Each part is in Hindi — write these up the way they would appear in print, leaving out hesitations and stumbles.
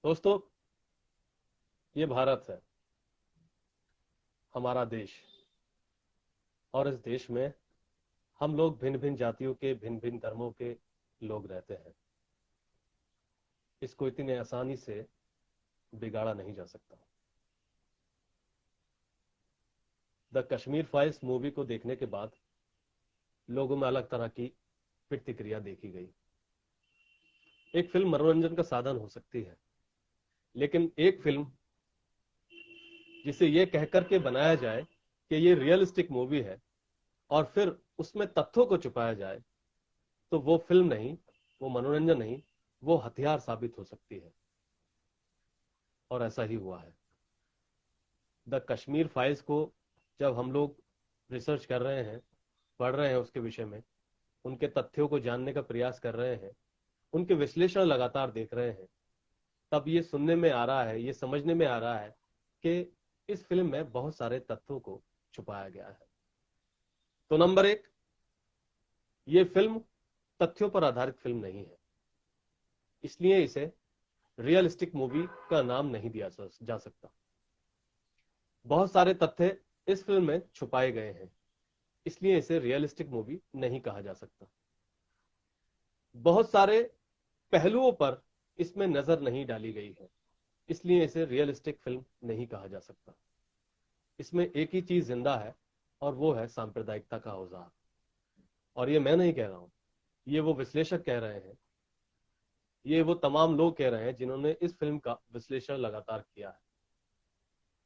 दोस्तों, ये भारत है, हमारा देश। और इस देश में हम लोग भिन्न भिन्न जातियों के, भिन्न भिन्न धर्मों के लोग रहते हैं। इसको इतनी आसानी से बिगाड़ा नहीं जा सकता। द कश्मीर फाइल्स मूवी को देखने के बाद लोगों में अलग तरह की प्रतिक्रिया देखी गई। एक फिल्म मनोरंजन का साधन हो सकती है, लेकिन एक फिल्म जिसे ये कहकर के बनाया जाए कि ये रियलिस्टिक मूवी है और फिर उसमें तथ्यों को छुपाया जाए, तो वो फिल्म नहीं, वो मनोरंजन नहीं, वो हथियार साबित हो सकती है। और ऐसा ही हुआ है। द कश्मीर फाइल्स को जब हम लोग रिसर्च कर रहे हैं, पढ़ रहे हैं उसके विषय में, उनके तथ्यों को जानने का प्रयास कर रहे हैं, उनके विश्लेषण लगातार देख रहे हैं, तब ये सुनने में आ रहा है, ये समझने में आ रहा है कि इस फिल्म में बहुत सारे तथ्यों को छुपाया गया है। तो नंबर एक, ये फिल्म तथ्यों पर आधारित फिल्म नहीं है, इसलिए इसे रियलिस्टिक मूवी का नाम नहीं दिया जा सकता। बहुत सारे तथ्य इस फिल्म में छुपाए गए हैं, इसलिए इसे रियलिस्टिक मूवी नहीं कहा जा सकता। बहुत सारे पहलुओं पर इसमें नजर नहीं डाली गई है, इसलिए इसे रियलिस्टिक फिल्म नहीं कहा जा सकता। इसमें एक ही चीज जिंदा है और वो है सांप्रदायिकता का औजार। और ये मैं नहीं कह रहा हूं, ये वो विश्लेषक कह रहे हैं, ये वो तमाम लोग कह रहे हैं जिन्होंने इस फिल्म का विश्लेषण लगातार किया है,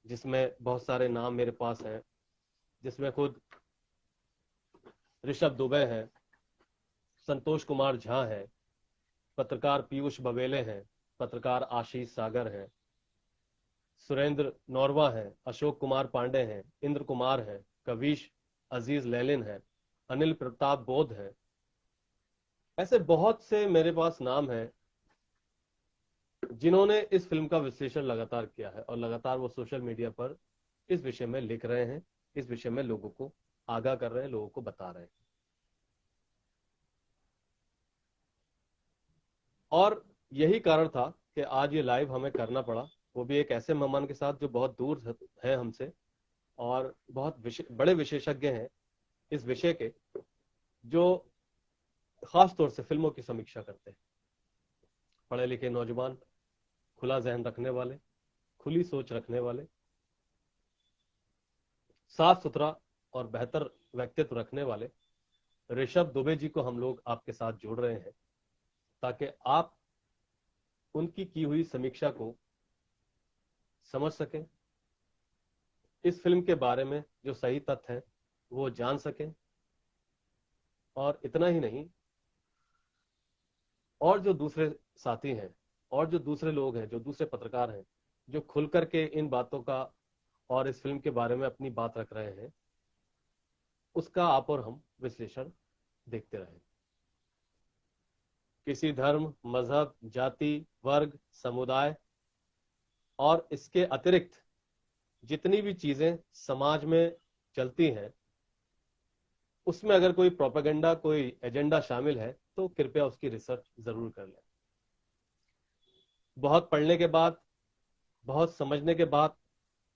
जिसमें बहुत सारे नाम मेरे पास हैं, जिसमें खुद ऋषभ दुबे हैं, संतोष कुमार झा हैं, पत्रकार पीयूष बवेले हैं, पत्रकार आशीष सागर हैं, सुरेंद्र नौरवा हैं, अशोक कुमार पांडे हैं, इंद्र कुमार हैं, कविश अजीज लैलिन है, अनिल प्रताप बोध है। ऐसे बहुत से मेरे पास नाम हैं जिन्होंने इस फिल्म का विश्लेषण लगातार किया है और लगातार वो सोशल मीडिया पर इस विषय में लिख रहे हैं, इस विषय में लोगों को आगाह कर रहे हैं, लोगों को बता रहे हैं। और यही कारण था कि आज ये लाइव हमें करना पड़ा, वो भी एक ऐसे मेहमान के साथ जो बहुत दूर है हमसे और बहुत बड़े विशेषज्ञ हैं इस विषय के, जो खास तौर से फिल्मों की समीक्षा करते हैं। पढ़े लिखे नौजवान, खुला जहन रखने वाले, खुली सोच रखने वाले, साफ सुथरा और बेहतर व्यक्तित्व रखने वाले ऋषभ दुबे जी को हम लोग आपके साथ जोड़ रहे हैं, ताकि आप उनकी की हुई समीक्षा को समझ सकें, इस फिल्म के बारे में जो सही तथ्य है वो जान सकें। और इतना ही नहीं, और जो दूसरे साथी हैं और जो दूसरे लोग हैं, जो दूसरे पत्रकार हैं, जो खुल करके इन बातों का और इस फिल्म के बारे में अपनी बात रख रहे हैं, उसका आप और हम विश्लेषण देखते रहें। किसी धर्म, मजहब, जाति, वर्ग, समुदाय और इसके अतिरिक्त जितनी भी चीजें समाज में चलती हैं, उसमें अगर कोई प्रोपेगेंडा, कोई एजेंडा शामिल है तो कृपया उसकी रिसर्च जरूर कर लें। बहुत पढ़ने के बाद, बहुत समझने के बाद,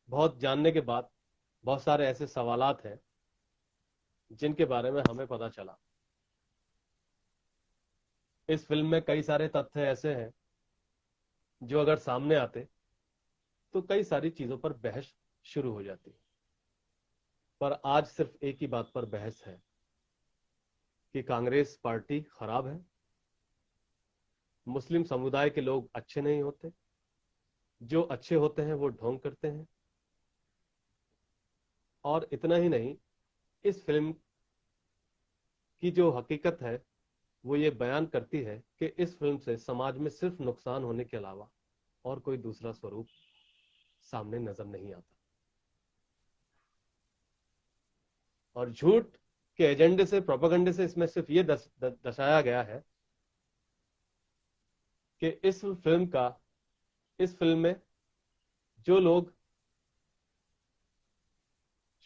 बहुत जानने के बाद बहुत सारे ऐसे सवालात हैं जिनके बारे में हमें पता चला। इस फिल्म में कई सारे तथ्य ऐसे हैं जो अगर सामने आते तो कई सारी चीजों पर बहस शुरू हो जाती, पर आज सिर्फ एक ही बात पर बहस है कि कांग्रेस पार्टी खराब है, मुस्लिम समुदाय के लोग अच्छे नहीं होते, जो अच्छे होते हैं वो ढोंग करते हैं। और इतना ही नहीं, इस फिल्म की जो हकीकत है वो ये बयान करती है कि इस फिल्म से समाज में सिर्फ नुकसान होने के अलावा और कोई दूसरा स्वरूप सामने नजर नहीं आता। और झूठ के एजेंडे से, प्रोपेगेंडे से इसमें सिर्फ ये दर्शाया गया है कि इस फिल्म में जो लोग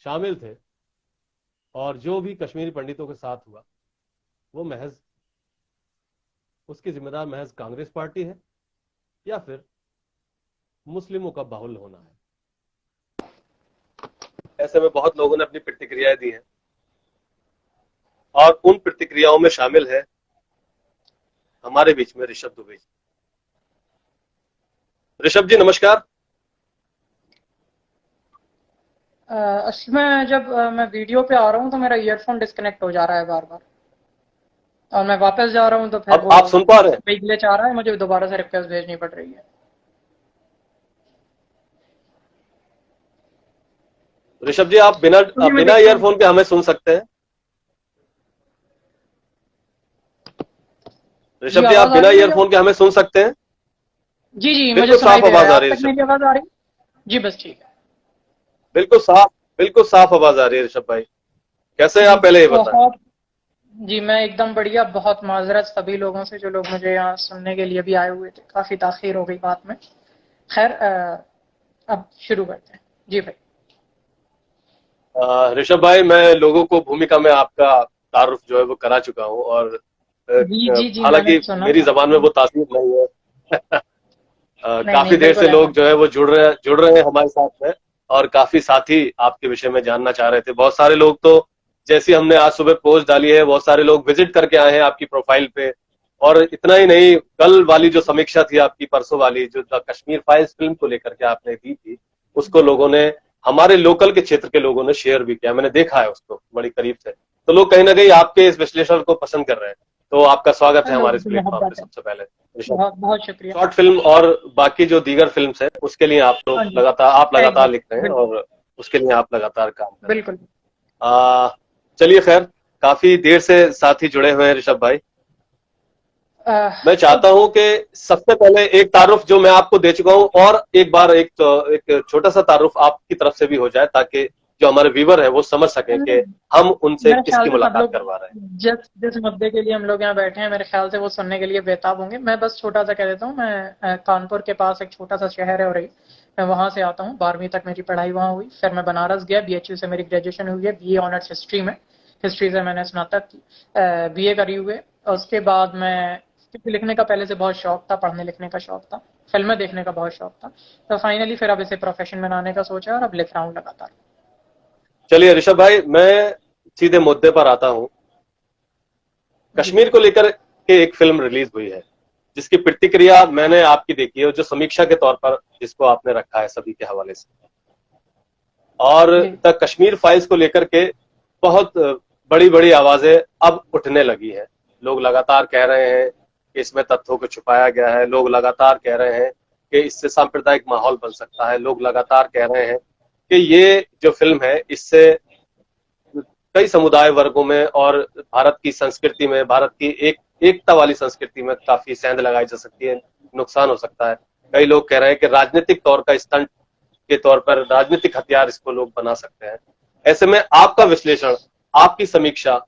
शामिल थे और जो भी कश्मीरी पंडितों के साथ हुआ, वो उसकी जिम्मेदार महज कांग्रेस पार्टी है या फिर मुस्लिमों का बाहुल होना है। ऐसे में बहुत लोगों ने अपनी प्रतिक्रियाएं दी हैं और उन प्रतिक्रियाओं में शामिल है हमारे बीच में ऋषभ दुबे। ऋषभ जी नमस्कार। असल में जब मैं वीडियो पे आ रहा हूँ तो मेरा ईयरफोन डिस्कनेक्ट हो जा रहा है बार बार, और मैं वापस जा रहा हूँ तो फिर अब वो आप सुन पा रहे हैं? वही ग्लिच आ रहा है, मुझे दोबारा से रिक्वेस्ट भेजनी पड़ रही है। ऋषभ जी आप क्योंकि मैं बिना देख रहा हूँ। ईयरफोन के हमें सुन सकते हैं? जी, ऋषभ जी आप आवाज आ बिना रही है मेरी ईयरफोन के हमें सुन सकते हैं? जी जी, मुझे बिल्कुल सुनाई साफ दे रहा है। आवाज आ आप रही है तक ऋषभ मेरी भाई। आवाज आ रही है? जी बस ठीक है। बिल्कुल साफ आवाज आ रही है ऋषभ भाई। कैसे हैं जी आप पहले ये बताएं? बहुत। जी मैं एकदम बढ़िया। बहुत माजरत सभी लोगों से जो लोग मुझे यहाँ सुनने के लिए भी आए हुए थे, काफी ताखीर हो गई बात में। खैर अब शुरू करते हैं। जी भाई। ऋषभ भाई मैं लोगों को भूमिका में आपका तारुफ जो है वो करा चुका हूँ और जी जी जी, मैंने हालांकि सुना मेरी था। जबान में वो तासीर नहीं है। नहीं काफी नहीं, देर से बिल्कुल ऐसा लोग नहीं। जो है वो जुड़ रहे हैं हमारे साथ में और काफी साथी आपके विषय में जानना चाह रहे थे। बहुत सारे लोग तो जैसे हमने आज सुबह पोस्ट डाली है बहुत सारे लोग विजिट करके आए हैं आपकी प्रोफाइल पे। और इतना ही नहीं, कल वाली जो समीक्षा थी आपकी, परसों वाली जो द कश्मीर फाइल्स फिल्म को लेकर के आपने दी थी, उसको लोगों ने, हमारे लोकल के क्षेत्र के लोगों ने शेयर भी किया। मैंने देखा है उसको बड़ी करीब से। तो लोग कहीं ना कहीं आपके इस विश्लेषण को पसंद कर रहे हैं। तो आपका स्वागत है हमारे लोगों इस की प्लेटफॉर्म पे मोहब्बत है। सबसे पहले ऋषभ। बहुत बहुत शुक्रिया। शॉर्ट फिल्म और बाकी जो दीगर फिल्म्स है उसके लिए हाँ जी। आप लगातार लिख रहे हैं बिल्कुल। और उसके लिए आप लगातार काम कर रहे हैं। बिल्कुल। चलिए खैर, काफी देर से साथी जुड़े हुए हैं ऋषभ भाई। मैं तो चाहता हूं कि सबसे पहले एक तारुफ जो मैं आपको दे चुका हूं और एक बार एक छोटा सा तारुफ आपकी तरफ से भी हो जाए ताकि जो हमारे व्यूवर है वो समझ सकें कि हम उनसे मेरे ख्याल किसकी से सब मुलाकात लोग करवा रहे हैं। जिस जिस मुद्दे के लिए हम लोग यहाँ बैठे हैं, मेरे ख्याल से वो सुनने के लिए बेताब होंगे। मैं बस छोटा सा कह देता हूँ। मैं कानपुर के पास एक छोटा सा शहर है औरई, मैं वहां से आता हूँ। 12वीं तक मेरी पढ़ाई वहां हुई, फिर मैं बनारस गया, बीएचयू से मेरी ग्रेजुएशन हुई है, बीए ऑनर्स हिस्ट्री में। हिस्ट्री से मैंने स्नातक बीए करी हुए। और उसके बाद मैं, क्योंकि लिखने का पहले से बहुत शौक था, पढ़ने लिखने का शौक था, फिल्में देखने का बहुत शौक था, तो फाइनली फिर अब इसे प्रोफेशन में लाने का सोचा और अब लिख रहा हूँ लगातार। चलिए ऋषभ भाई, मैं सीधे मुद्दे पर आता हूं। जी कश्मीर को लेकर के एक फिल्म रिलीज हुई है जिसकी प्रतिक्रिया मैंने आपकी देखी है, जो समीक्षा के तौर पर जिसको आपने रखा है सभी के हवाले से। और जी द कश्मीर फाइल्स को लेकर के बहुत बड़ी बड़ी आवाजें अब उठने लगी हैं। लोग लगातार कह रहे हैं कि इसमें तथ्यों को छुपाया गया है। लोग लगातार कह रहे हैं कि इससे सांप्रदायिक माहौल बन सकता है। लोग लगातार कह रहे हैं कि ये जो फिल्म है इससे कई समुदाय वर्गों में और भारत की संस्कृति में, भारत की एकता वाली संस्कृति में काफी सेंध लगाई जा सकती है, नुकसान हो सकता है। कई लोग कह रहे हैं कि राजनीतिक तौर का स्टंट के तौर पर, राजनीतिक हथियार इसको लोग बना सकते हैं। ऐसे में आपका विश्लेषण, आपकी समीक्षा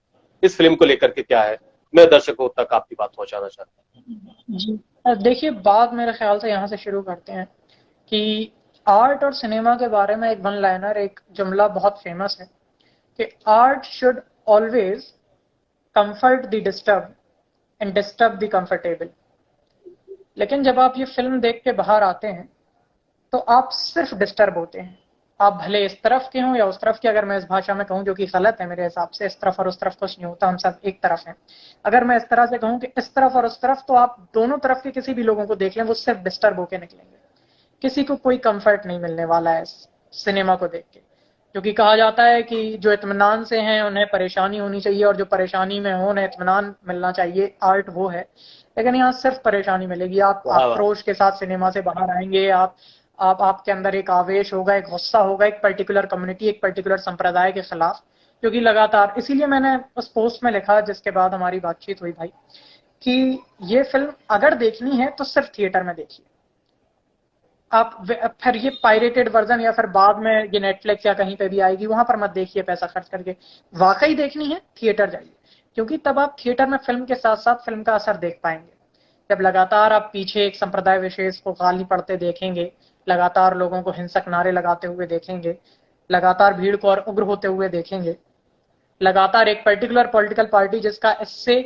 इस फिल्म को लेकर के क्या है? मैं दर्शकों तक आपकी बात पहुंचाना चाहता जी। देखिए, बात मेरे ख्याल से यहाँ से शुरू करते हैं कि आर्ट और सिनेमा के बारे में एक वन लाइनर, एक जुमला बहुत फेमस है कि art should always comfort the disturb and disturb the comfortable. लेकिन जब आप ये फिल्म देख के बाहर आते हैं तो आप सिर्फ डिस्टर्ब होते हैं। आप भले इस तरफ के हों या उस तरफ के, अगर मैं इस भाषा में कहूं जो कि गलत है मेरे हिसाब से, इस तरफ और उस तरफ कुछ नहीं होता, हम सब एक तरफ हैं। अगर मैं इस तरह से कहूं कि इस तरफ और उस तरफ, तो आप दोनों तरफ के किसी भी लोगों को देख लें, वो सिर्फ डिस्टर्ब होके निकलेंगे। किसी को कोई कंफर्ट नहीं मिलने वाला है सिनेमा को देख के। क्योंकि कहा जाता है कि जो इत्मीनान से हैं उन्हें परेशानी होनी चाहिए, और जो परेशानी में हो उन्हें इत्मीनान मिलना चाहिए। आर्ट वो है। लेकिन यहाँ सिर्फ परेशानी मिलेगी। आप हूं। वाह वाह। आक्रोश के साथ सिनेमा से बाहर आएंगे। आप आपके अंदर एक आवेश होगा, एक गुस्सा होगा, एक पर्टिकुलर कम्युनिटी, एक पर्टिकुलर संप्रदाय के खिलाफ। क्योंकि लगातार, इसीलिए मैंने उस पोस्ट में लिखा जिसके बाद हमारी बातचीत हुई भाई, कि ये फिल्म अगर देखनी है तो सिर्फ थिएटर में देखिए। आप फिर ये पायरेटेड वर्जन या फिर बाद में ये नेटफ्लिक्स या कहीं पे भी आएगी, वहां पर मत देखिए पैसा खर्च करके। वाकई देखनी है, थिएटर जाइए। क्योंकि तब आप थिएटर में फिल्म के साथ साथ फिल्म का असर देख पाएंगे। जब लगातार आप पीछे एक संप्रदाय विशेष को गाली पड़ते देखेंगे, लगातार लोगों को हिंसक नारे लगाते हुए देखेंगे, लगातार भीड़ को और उग्र होते हुए देखेंगे, लगातार एक पर्टिकुलर पॉलिटिकल पार्टी जिसका इससे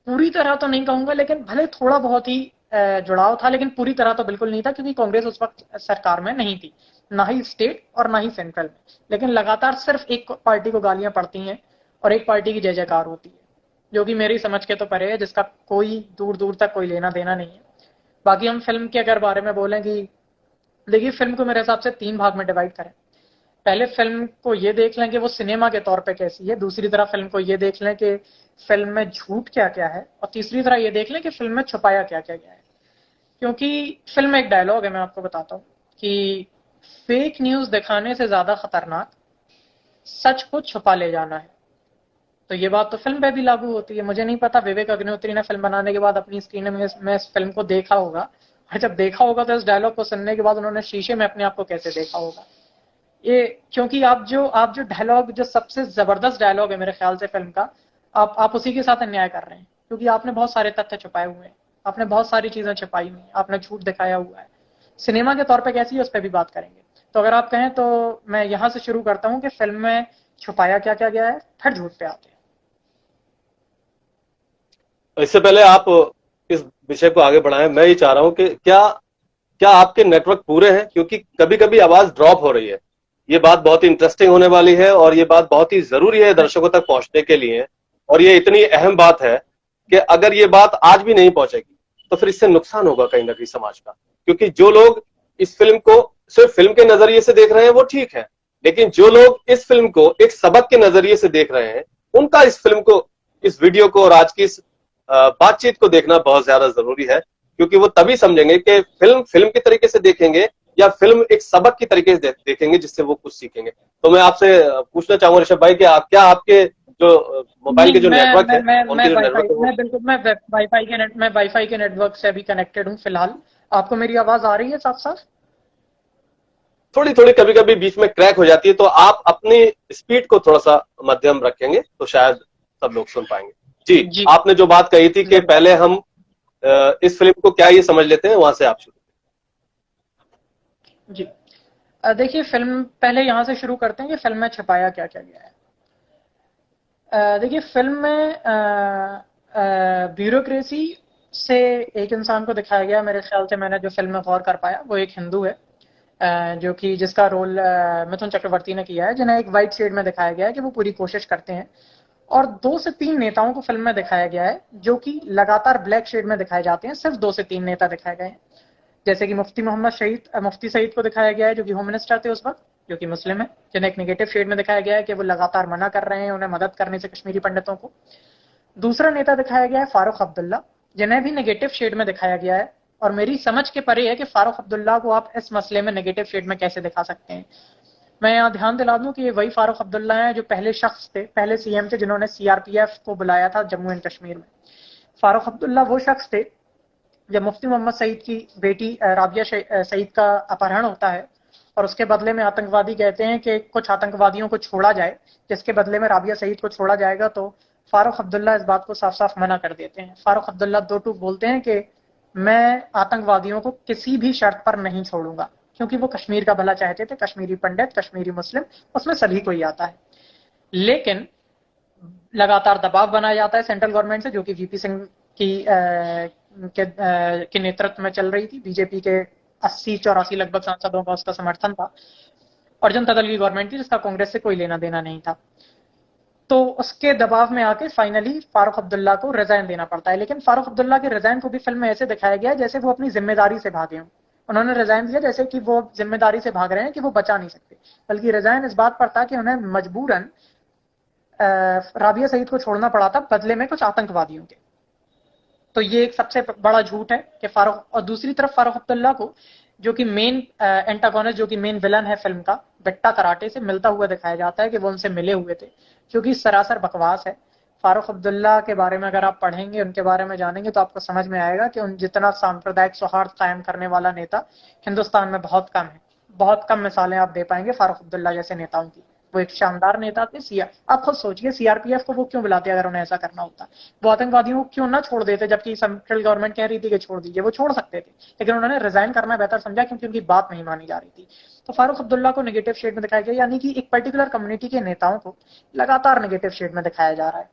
पूरी तरह तो नहीं कहूंगा, लेकिन भले थोड़ा बहुत ही जुड़ाव था, लेकिन पूरी तरह तो बिल्कुल नहीं था, क्योंकि कांग्रेस उस वक्त सरकार में नहीं थी, ना ही स्टेट और ना ही सेंट्रल में। लेकिन लगातार सिर्फ एक पार्टी को गालियां पड़ती हैं और एक पार्टी की जय जयकार होती है, जो कि मेरी समझ के तो परे है, जिसका कोई दूर दूर तक कोई लेना देना नहीं है। बाकी हम फिल्म के अगर बारे में बोलें कि देखिए, फिल्म को मेरे हिसाब से 3 भाग में डिवाइड करें। पहले फिल्म को ये देख लें कि वो सिनेमा के तौर पे कैसी है, दूसरी तरफ फिल्म को ये देख लें कि फिल्म में झूठ क्या क्या है, और तीसरी तरह ये देख लें कि फिल्म में छुपाया क्या क्या गया है। क्योंकि फिल्म में एक डायलॉग है, मैं आपको बताता हूँ कि फेक न्यूज दिखाने से ज्यादा खतरनाक सच को छुपा ले जाना है। तो ये बात तो फिल्म पे भी लागू होती है। मुझे नहीं पता विवेक अग्निहोत्री ने फिल्म बनाने के बाद अपनी स्क्रीन में इस फिल्म को देखा होगा, और जब देखा होगा तो इस डायलॉग को सुनने के बाद उन्होंने शीशे में अपने आप को कैसे देखा होगा। ये क्योंकि आप जो डायलॉग, जो सबसे जबरदस्त डायलॉग है मेरे ख्याल से फिल्म का, आप उसी के साथ अन्याय कर रहे हैं, क्योंकि आपने बहुत सारे तथ्य छुपाए हुए हैं, आपने बहुत सारी चीजें छिपाई हुई हैं, आपने झूठ दिखाया हुआ है। सिनेमा के तौर पे कैसी है उस पर भी बात करेंगे। तो अगर आप कहें तो मैं यहां से शुरू करता हूं कि फिल्म में छुपाया क्या क्या गया है, फिर झूठ पे आते हैं। इससे पहले आप इस विषय को आगे बढ़ाएं, मैं ये चाह रहा हूं कि क्या क्या आपके नेटवर्क पूरे हैं, क्योंकि कभी कभी आवाज ड्रॉप हो रही है। ये बात बहुत ही इंटरेस्टिंग होने वाली है और ये बात बहुत ही जरूरी है दर्शकों तक पहुंचने के लिए। और ये इतनी अहम बात है कि अगर ये बात आज भी नहीं पहुंचेगी तो फिर इससे नुकसान होगा कहीं ना कहीं समाज का। क्योंकि जो लोग इस फिल्म को सिर्फ फिल्म के नजरिए से देख रहे हैं वो ठीक है, लेकिन जो लोग इस फिल्म को एक सबक के नजरिए से देख रहे हैं, उनका इस फिल्म को, इस वीडियो को और आज की इस बातचीत को देखना बहुत ज्यादा जरूरी है। क्योंकि वो तभी समझेंगे कि फिल्म फिल्म के तरीके से देखेंगे या फिल्म एक सबक की तरीके से देखेंगे जिससे वो कुछ सीखेंगे। तो मैं आपसे पूछना चाहूंगा ऋषभ भाई कि आप क्या, आपके जो मोबाइल नहीं, के जो नेटवर्क है, फोन मैं के जो वाईफाई, नेटवर्क है, वो मैं बिल्कुल मैं वाईफाई के नेटवर्क से अभी कनेक्टेड हूँ फिलहाल। आपको मेरी आवाज आ रही है साफ साफ? थोड़ी थोड़ी कभी कभी बीच में क्रैक हो जाती है, तो आप अपनी स्पीड को थोड़ा सा मध्यम रखेंगे तो शायद सब लोग सुन पाएंगे। जी, जी, आपने जो बात कही थी कि जरूर। पहले हम इस फिल्म को क्या ये समझ लेते हैं, वहां से आप शुरू। जी, देखिए, फिल्म पहले यहाँ से शुरू करते हैं कि फिल्म में छुपाया क्या क्या गया है। देखिए, फिल्म में ब्यूरोक्रेसी से एक इंसान को दिखाया गया। मेरे ख्याल से मैंने जो फिल्म में गौर कर पाया वो एक हिंदू है, जो कि जिसका रोल मिथुन चक्रवर्ती ने किया है, जिन्हें एक वाइट शेड में दिखाया गया है कि वो पूरी कोशिश करते हैं। और 2 से 3 नेताओं को फिल्म में दिखाया गया है जो कि लगातार ब्लैक शेड में दिखाए जाते हैं। सिर्फ 2 से 3 नेता दिखाए गए हैं, जैसे कि मुफ्ती सईद को दिखाया गया है, जो कि होम मिनिस्टर थे उस वक्त, जो कि मुस्लिम है, जिन्हें एक नेगेटिव शेड में दिखाया गया है कि वो लगातार मना कर रहे हैं उन्हें मदद करने से कश्मीरी पंडितों को। दूसरा नेता दिखाया गया है फारूक अब्दुल्ला, जिन्हें भी नेगेटिव शेड में दिखाया गया है। और मेरी समझ के परे है कि फारूक अब्दुल्ला को आप इस मसले में नेगेटिव शेड में कैसे दिखा सकते हैं। मैं यहाँ ध्यान दिला दूं कि ये वही फारूक अब्दुल्ला हैं जो पहले शख्स थे, पहले सीएम थे, जिन्होंने सीआरपीएफ को बुलाया था जम्मू एंड कश्मीर में। फारूक अब्दुल्ला वो शख्स थे जब मुफ्ती मोहम्मद सईद की बेटी राबिया सईद का अपहरण होता है और उसके बदले में आतंकवादी कहते हैं कि कुछ आतंकवादियों को छोड़ा जाए, जिसके बदले में राबिया सईद को छोड़ा जाएगा, तो फारूक अब्दुल्ला इस बात को साफ साफ मना कर देते हैं। फारूक अब्दुल्ला दो टूक बोलते हैं कि मैं आतंकवादियों को किसी भी शर्त पर नहीं छोड़ूंगा, क्योंकि वो कश्मीर का भला चाहते थे, कश्मीरी पंडित, कश्मीरी मुस्लिम, उसमें सभी कोई आता है। लेकिन लगातार दबाव बनाया जाता है सेंट्रल गवर्नमेंट से, जो कि वीपी सिंह की के नेतृत्व में चल रही थी। बीजेपी के 80-84 लगभग सांसदों का उसका समर्थन था, और जनता दल की गवर्नमेंट थी जिसका कांग्रेस से कोई लेना देना नहीं था। तो उसके दबाव में आके फाइनली फारूक अब्दुल्ला को रिजाइन देना पड़ता है। लेकिन फारूक अब्दुल्ला के रिजाइन को भी फिल्म में ऐसे दिखाया गया है जैसे वो अपनी जिम्मेदारी से भागे हों। उन्होंने रिजाइन दिया जैसे कि वो जिम्मेदारी से भाग रहे हैं कि वो बचा नहीं सकते, बल्कि रिजाइन इस बात पर था कि उन्हें मजबूरन राबिया सईद को छोड़ना पड़ा था बदले में कुछ आतंकवादियों के। तो ये एक सबसे बड़ा झूठ है कि फारूक, और दूसरी तरफ फारूक अब्दुल्ला को, जो कि मेन एंटागोनिस्ट, जो कि मेन विलन है फिल्म का, बेट्टा कराटे से मिलता हुआ दिखाया जाता है कि वो उनसे मिले हुए थे, जो कि सरासर बकवास है। फारूक अब्दुल्ला के बारे में अगर आप पढ़ेंगे, उनके बारे में जानेंगे, तो आपको समझ में आएगा कि उन जितना सांप्रदायिक सौहार्द कायम करने वाला नेता हिंदुस्तान में बहुत कम है। बहुत कम मिसालें आप दे पाएंगे फारूक अब्दुल्ला जैसे नेताओं की। वो एक शानदार नेता थे। आप खुद सोचिए, सीआरपीएफ को वो क्यों बुलाते अगर उन्हें ऐसा करना होता? वो आतंकवादियों को क्यों ना छोड़ देते, जबकि सेंट्रल गवर्नमेंट कह रही थी कि छोड़ दीजिए? वो छोड़ सकते थे, लेकिन उन्होंने रिजाइन करना बेहतर समझा क्योंकि उनकी बात नहीं मानी जा रही थी। तो फारूक अब्दुल्ला को नेगेटिव शेड में दिखाया गया, यानी कि एक पर्टिकुलर कम्युनिटी के नेताओं को लगातार नेगेटिव शेड में दिखाया जा रहा है।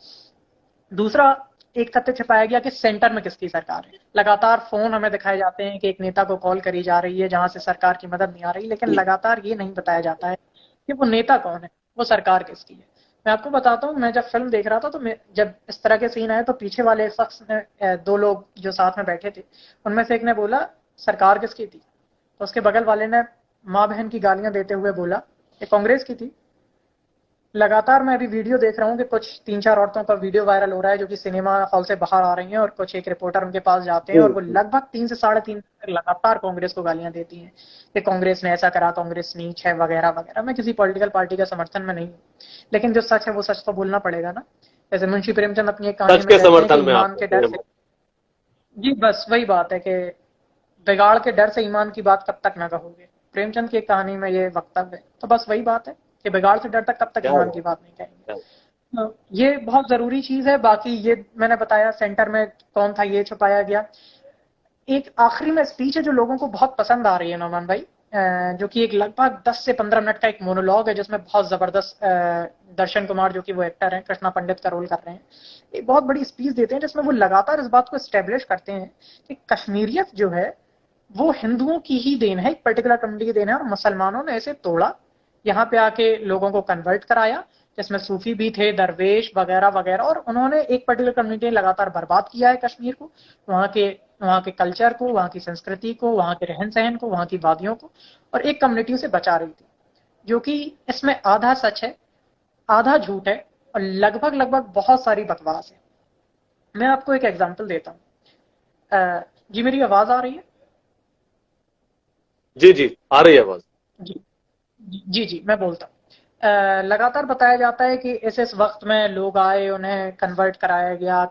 दूसरा, एक तथ्य छिपाया गया कि सेंटर में किसकी सरकार है। लगातार फोन हमें दिखाए जाते हैं कि एक नेता को कॉल करी जा रही है जहां से सरकार की मदद नहीं आ रही, लेकिन लगातार ये नहीं बताया जाता है कि वो नेता कौन है, वो सरकार किसकी है। मैं आपको बताता हूँ, मैं जब फिल्म देख रहा था तो जब इस तरह के सीन आए तो पीछे वाले शख्स ने, दो लोग जो साथ में बैठे थे उनमें से एक ने बोला सरकार किसकी थी, तो उसके बगल वाले ने माँ बहन की गालियां देते हुए बोला ये कांग्रेस की थी। लगातार मैं अभी वीडियो देख रहा हूँ कि कुछ 3-4 औरतों का वीडियो वायरल हो रहा है जो कि सिनेमा हॉल से बाहर आ रही हैं, और कुछ एक रिपोर्टर उनके पास जाते हैं और वो लगभग 3 से 3.5 तक लगातार कांग्रेस को गालियां देती हैं कि कांग्रेस ने ऐसा करा, कांग्रेस नीच है, वगैरह वगैरह। मैं किसी पॉलिटिकल पार्टी का समर्थन में नहीं हूँ, लेकिन जो सच है वो सच तो बोलना पड़ेगा ना। जैसे मुंशी प्रेमचंद अपनी एक कहानी सच में के कहते हैं कि समर्थन में ईमान आप के डर से, जी बस वही बात है कि बिगाड़ के डर से ईमान की बात कब तक ना कहोगे। प्रेमचंद की एक कहानी में ये वक्तव्य है, तो बस वही बात है कि बिगाड़ से डर तक कब तक क्या ईमान हुआ? की बात नहीं कहेंगे। क्या? ये बहुत जरूरी चीज है। बाकी ये मैंने बताया सेंटर में कौन था ये छुपाया गया। एक आखिरी में स्पीच है जो लोगों को बहुत पसंद आ रही है नौमान भाई, जो कि एक लगभग 10 से 15 मिनट का एक मोनोलॉग है जिसमें बहुत जबरदस्त दर्शन कुमार जो कि वो एक्टर हैं, कृष्णा पंडित का रोल कर रहे हैं, एक बहुत बड़ी स्पीच देते हैं जिसमें वो लगातार इस बात को एस्टेब्लिश करते हैं कि कश्मीरियत जो है वो हिंदुओं की ही देन है, एक पर्टिकुलर कम्युनिटी की देन है, और मुसलमानों ने इसे तोड़ा, यहाँ पे आके लोगों को कन्वर्ट कराया, जिसमें सूफी भी थे, दरवेश वगैरह वगैरह, और उन्होंने एक पर्टिकुलर कम्युनिटी ने लगातार बर्बाद किया है कश्मीर को, वहाँ के कल्चर को, वहाँ की संस्कृति को, वहाँ के रहन सहन को, वहाँ की वादियों को, और एक कम्युनिटी उसे बचा रही थी, जो कि इसमें आधा सच है, आधा झूठ है, और लगभग लगभग बहुत सारी बकवास है। मैं आपको एक एग्जाम्पल देता हूँ। जी मेरी आवाज आ रही है? जी जी, आ रही है आवाज। जी जी जी, मैं बोलता हूँ। लगातार बताया जाता है कि इस वक्त में लोग आए, उन्हें कन्वर्ट कराया गया,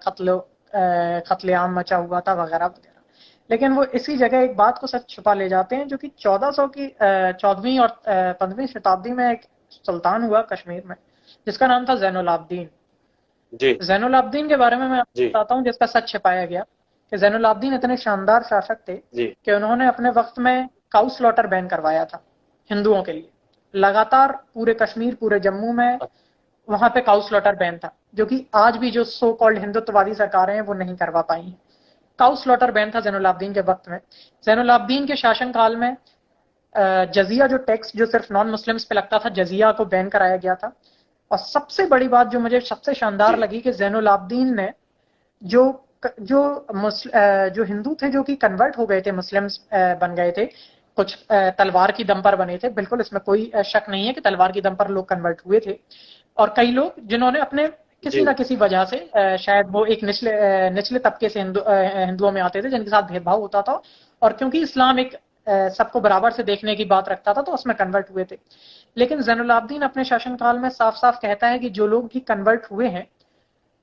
कत्लेआम मचा हुआ था, वगैरह वगैरह। लेकिन वो इसी जगह एक बात को सच छुपा ले जाते हैं, जो कि 1400 की 14वीं और 15वीं शताब्दी में एक सुल्तान हुआ कश्मीर में जिसका नाम था जैनुल आबदीन। जी जैनुल आबदीन के बारे में मैं आपको जी बताता हूँ जिसका सच छिपाया गया कि जैनुल आबदीन इतने शानदार शासक थे जी कि उन्होंने अपने वक्त में काउ स्लॉटर बैन करवाया था हिंदुओं के लिए। लगातार पूरे कश्मीर, पूरे जम्मू में वहां पे काउ स्लॉटर बैन था, जो कि आज भी जो सो कॉल्ड हिंदुत्ववादी सरकारें हैं वो नहीं करवा पाई हैं। काउ स्लॉटर बैन था जैनुल आबदीन के वक्त में। जैनुल आबदीन के शासन काल में जजिया जो टैक्स जो सिर्फ नॉन मुस्लिम्स पे लगता था, जजिया को बैन कराया गया था। और सबसे बड़ी बात जो मुझे सबसे शानदार जी लगी कि जैनुल आबदीन ने जो जो जो हिंदू थे जो कि कन्वर्ट हो गए थे, मुस्लिम्स बन गए थे, कुछ तलवार की दम पर बने थे, बिल्कुल इसमें कोई शक नहीं है कि तलवार की दम पर लोग कन्वर्ट हुए थे। और कई लोग जिन्होंने अपने किसी जी ना किसी वजह से शायद वो एक निचले तबके से हिंदुओं में आते थे जिनके साथ भेदभाव होता था, और क्योंकि इस्लाम एक सबको बराबर से देखने की बात रखता था तो उसमें कन्वर्ट हुए थे। लेकिन जैनुल आबदीन अपने शासनकाल में साफ साफ कहता है कि जो लोग भी कन्वर्ट हुए हैं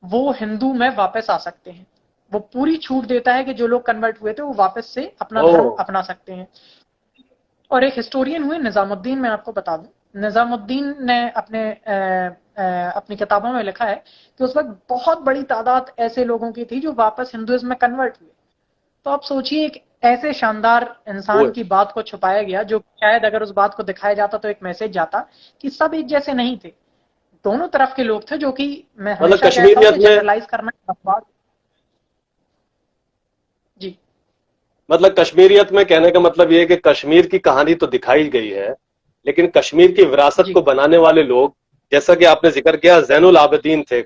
वो हिंदू में वापस आ सकते हैं। वो पूरी छूट देता है कि जो लोग कन्वर्ट हुए थे वो वापस से अपना ओ धर्म अपना सकते हैं। और एक हिस्टोरियन हुए निजामुद्दीन, मैं आपको बता दूं, निजामुद्दीन ने अपनी किताबों में लिखा है कि उस वक्त बहुत बड़ी तादाद ऐसे लोगों की थी जो वापस हिंदुइज्म में कन्वर्ट हुए। तो आप सोचिए, एक ऐसे शानदार वो इंसान की बात को छुपाया गया जो शायद अगर उस बात को दिखाया जाता तो एक मैसेज जाता कि सब एक जैसे नहीं थे, दोनों तरफ के लोग थे, जो कि मैं मतलब हमेशा कहता हूं कश्मीरियत कि में, जनरलाइज करना बकवास। जी मतलब कश्मीरियत में कहने का मतलब ये है कि कश्मीर की कहानी तो दिखाई गई है, लेकिन कश्मीर की विरासत जी को बनाने वाले लोग, जैसा कि आपने जिक्र किया, जैनुल आबदीन थे,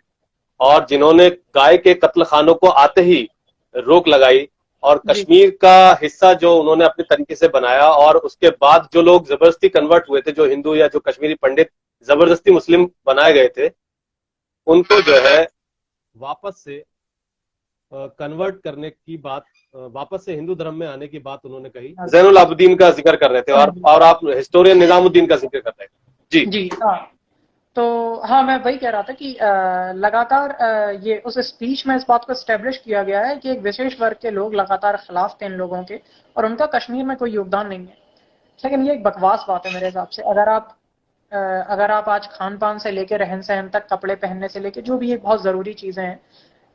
और जिन्होंने गाय के कत्ल खानों को आते ही रोक लगाई, और जी कश्मीर का हिस्सा जो उन्होंने अपने तरीके से बनाया, और उसके बाद जो लोग जबरदस्ती कन्वर्ट हुए थे, जो हिंदू या जो कश्मीरी पंडित जबरदस्ती मुस्लिम बनाए गए थे, उनको जो है वापस से कन्वर्ट करने की बात, वापस से हिंदू धर्म में आने की बात उन्होंने कही। जैनुल आबदीन का जिक्र कर रहे थे, और आप हिस्टोरियन निजामुद्दीन का जिक्र कर रहे थे। जी जी हाँ। तो हाँ, मैं वही कह रहा था कि लगातार ये उस स्पीच में इस बात को स्टेब्लिश किया गया है कि एक विशेष वर्ग के लोग लगातार खिलाफ थे इन लोगों के, और उनका कश्मीर में कोई योगदान नहीं है। लेकिन ये एक बकवास बात है मेरे हिसाब से। अगर आप आज खान पान से लेकर रहन सहन तक, कपड़े पहनने से लेकर जो भी एक बहुत जरूरी चीजें हैं,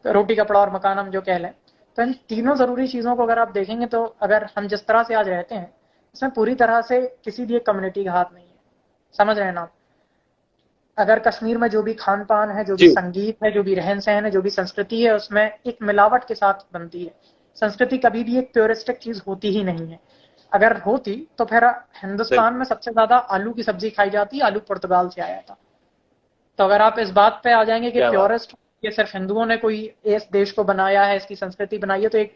तो रोटी कपड़ा और मकान हम जो कह लें, तो इन तीनों जरूरी चीजों को अगर आप देखेंगे तो अगर हम जिस तरह से आज रहते हैं इसमें पूरी तरह से किसी भी एक कम्युनिटी का हाथ नहीं है। समझ रहे हैं ना आप? अगर कश्मीर में जो भी खान पान है, जो भी जी। संगीत है, जो भी रहन सहन है, जो भी संस्कृति है, उसमें एक मिलावट के साथ बनती है। संस्कृति कभी भी एक प्योरिस्टिक चीज होती ही नहीं है। अगर होती तो फिर हिंदुस्तान बिल्कुल। में सबसे ज्यादा आलू की सब्जी खाई जाती है, आलू पुर्तगाल से आया था। तो अगर आप इस बात पे आ जाएंगे कि क्या बात। प्योरेस्ट ये सिर्फ हिंदुओं ने कोई इस देश को बनाया है, इसकी संस्कृति बनाई है, तो एक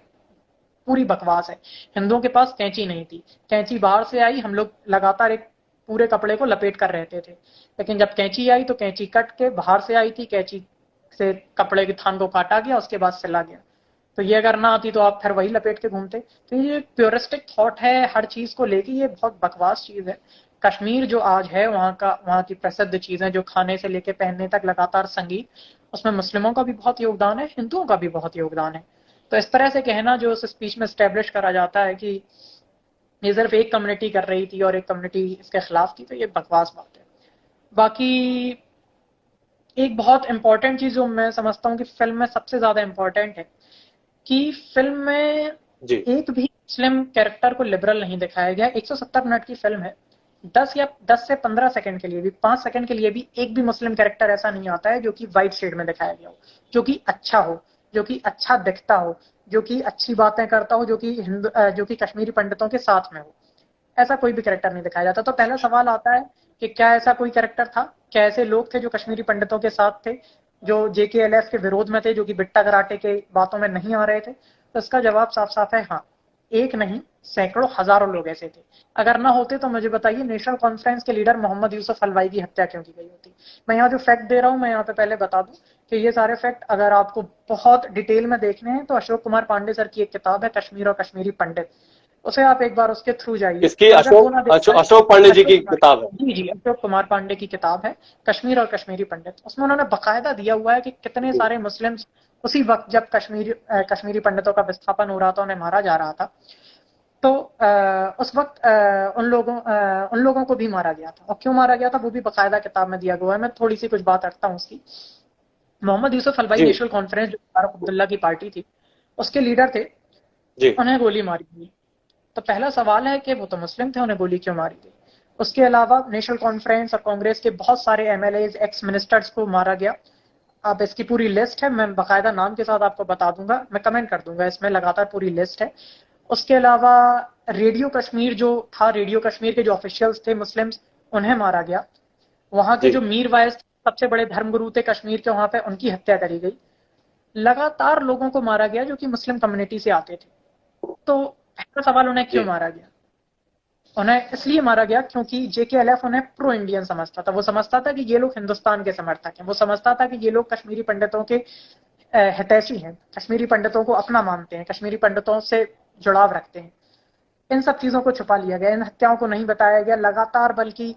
पूरी बकवास है। हिंदुओं के पास कैंची नहीं थी, कैंची बाहर से आई, हम लोग लगातार एक पूरे कपड़े को लपेट कर रहते थे। लेकिन जब कैंची आई तो कैंची कट के बाहर से आई थी, कैंची से कपड़े के थान को काटा गया, उसके बाद सिला गया। तो ये अगर ना आती तो आप फिर वही लपेट के घूमते। तो ये प्योरिस्टिक थॉट है हर चीज को लेके, ये बहुत बकवास चीज है। कश्मीर जो आज है, वहाँ की प्रसिद्ध चीजें, जो खाने से लेके पहनने तक, लगातार संगीत, उसमें मुस्लिमों का भी बहुत योगदान है, हिंदुओं का भी बहुत योगदान है। तो इस तरह से कहना जो उस स्पीच में स्टैब्लिश करा जाता है कि ये सिर्फ एक कम्युनिटी कर रही थी और एक कम्युनिटी इसके खिलाफ थी, तो ये बकवास बात है। बाकी एक बहुत इंपॉर्टेंट चीज जो मैं समझता हूँ कि फिल्म में सबसे ज्यादा इंपॉर्टेंट है, कि फिल्म में जी। एक भी मुस्लिम कैरेक्टर को लिबरल नहीं दिखाया गया। 170 मिनट की फिल्म है, 10 से 15 सेकंड के लिए भी, 5 सेकंड के लिए भी एक भी मुस्लिम कैरेक्टर ऐसा नहीं आता है जो कि वाइट शेड में दिखाया गया हो, जो कि अच्छा हो, जो कि अच्छा दिखता हो, जो कि अच्छी बातें करता हो, जो कि कश्मीरी पंडितों के साथ में हो। ऐसा कोई भी कैरेक्टर नहीं दिखाया जाता। तो पहला सवाल आता है कि क्या ऐसा कोई कैरेक्टर था, क्या ऐसे लोग थे जो कश्मीरी पंडितों के साथ थे, जो जेकेएलएफ के विरोध में थे, जो कि बिट्टा कराटे के बातों में नहीं आ रहे थे? तो इसका जवाब साफ साफ है हाँ। एक नहीं, सैकड़ों हजारों लोग ऐसे थे। अगर ना होते तो मुझे बताइए, नेशनल कॉन्फ्रेंस के लीडर मोहम्मद यूसुफ हलवाई की हत्या क्यों की गई होती? मैं यहाँ जो फैक्ट दे रहा हूँ, मैं यहाँ पे पहले बता दूं कि ये सारे फैक्ट अगर आपको बहुत डिटेल में देखने हैं तो अशोक कुमार पांडे सर की एक किताब है, कश्मीर और कश्मीरी पंडित, उसे आप एक बार उसके थ्रू जाइए। इसकी और अगर वो ना देख अशोक पाए, अशोक पांडे जी अशोक की किताब है। जी जी, अशोक कुमार पांडे की किताब है कश्मीर और कश्मीरी पंडित। उसमें उन्होंने बकायदा दिया हुआ है कि कितने जी। सारे मुस्लिम उसी वक्त जब कश्मीरी पंडितों का विस्थापन हो रहा था, उन्हें मारा जा रहा था, तो उस वक्त उन लोगों को भी मारा गया था। और क्यों मारा गया था वो भी बकायदा किताब में दिया गया है। मैं थोड़ी सी कुछ बात रखता हूँ उसकी। मोहम्मद यूसुफ हलवाई जी। नेशनल कॉन्फ्रेंस, जो फारूक अब्दुल्ला की पार्टी थी, उसके लीडर थे, जी। उन्हें गोली मारी गई। तो पहला सवाल है कि वो तो मुस्लिम थे, उन्हें गोली क्यों मारी गई? उसके अलावा नेशनल कॉन्फ्रेंस और कांग्रेस के बहुत सारे एमएलए, एक्स मिनिस्टर्स को मारा गया। अब इसकी पूरी लिस्ट है, मैं बकायदा नाम के साथ आपको बता दूंगा, मैं कमेंट कर दूंगा, इसमें लगातार पूरी लिस्ट है। उसके अलावा रेडियो कश्मीर जो था, रेडियो कश्मीर के जो ऑफिशियल्स थे मुस्लिम्स, उन्हें मारा गया। वहां के जी। जो मीर वाइस सबसे बड़े धर्मगुरु थे कश्मीर के, वहां पे उनकी हत्या करी गई। लगातार लोगों को मारा गया जो कि मुस्लिम कम्युनिटी से आते थे। तो पहला सवाल, उन्हें क्यों जी। मारा गया? उन्हें इसलिए मारा गया क्योंकि जेकेएलएफ उन्हें प्रो इंडियन समझता था। वो समझता था कि ये लोग हिंदुस्तान के समर्थक हैं, वो समझता था कि ये लोग कश्मीरी पंडितों के हितैषी हैं, कश्मीरी पंडितों को अपना मानते हैं, कश्मीरी पंडितों से जुड़ाव रखते हैं। इन सब चीजों को छुपा लिया गया, इन हत्याओं को नहीं बताया गया लगातार, बल्कि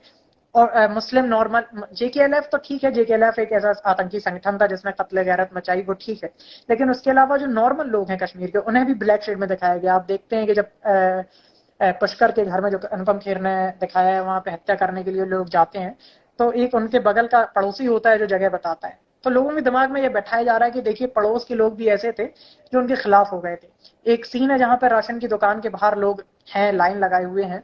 और मुस्लिम नॉर्मल जेकेएलएफ तो ठीक है, जेकेएलएफ एक ऐसा आतंकी संगठन था जिसने कत्ले गैरत मचाई, वो ठीक है। लेकिन उसके अलावा जो नॉर्मल लोग हैं कश्मीर के, उन्हें भी ब्लैक शेड में दिखाया गया। आप देखते हैं कि जब पुष्कर के घर में जो अनुपम खेर ने दिखाया है, वहां पे हत्या करने के लिए लोग जाते हैं, तो एक उनके बगल का पड़ोसी होता है जो जगह बताता है। तो लोगों के दिमाग में ये बैठाया जा रहा है कि देखिए पड़ोस के लोग भी ऐसे थे जो उनके खिलाफ हो गए थे। एक सीन है जहां पर राशन की दुकान के बाहर लोग हैं, लाइन लगाए हुए हैं,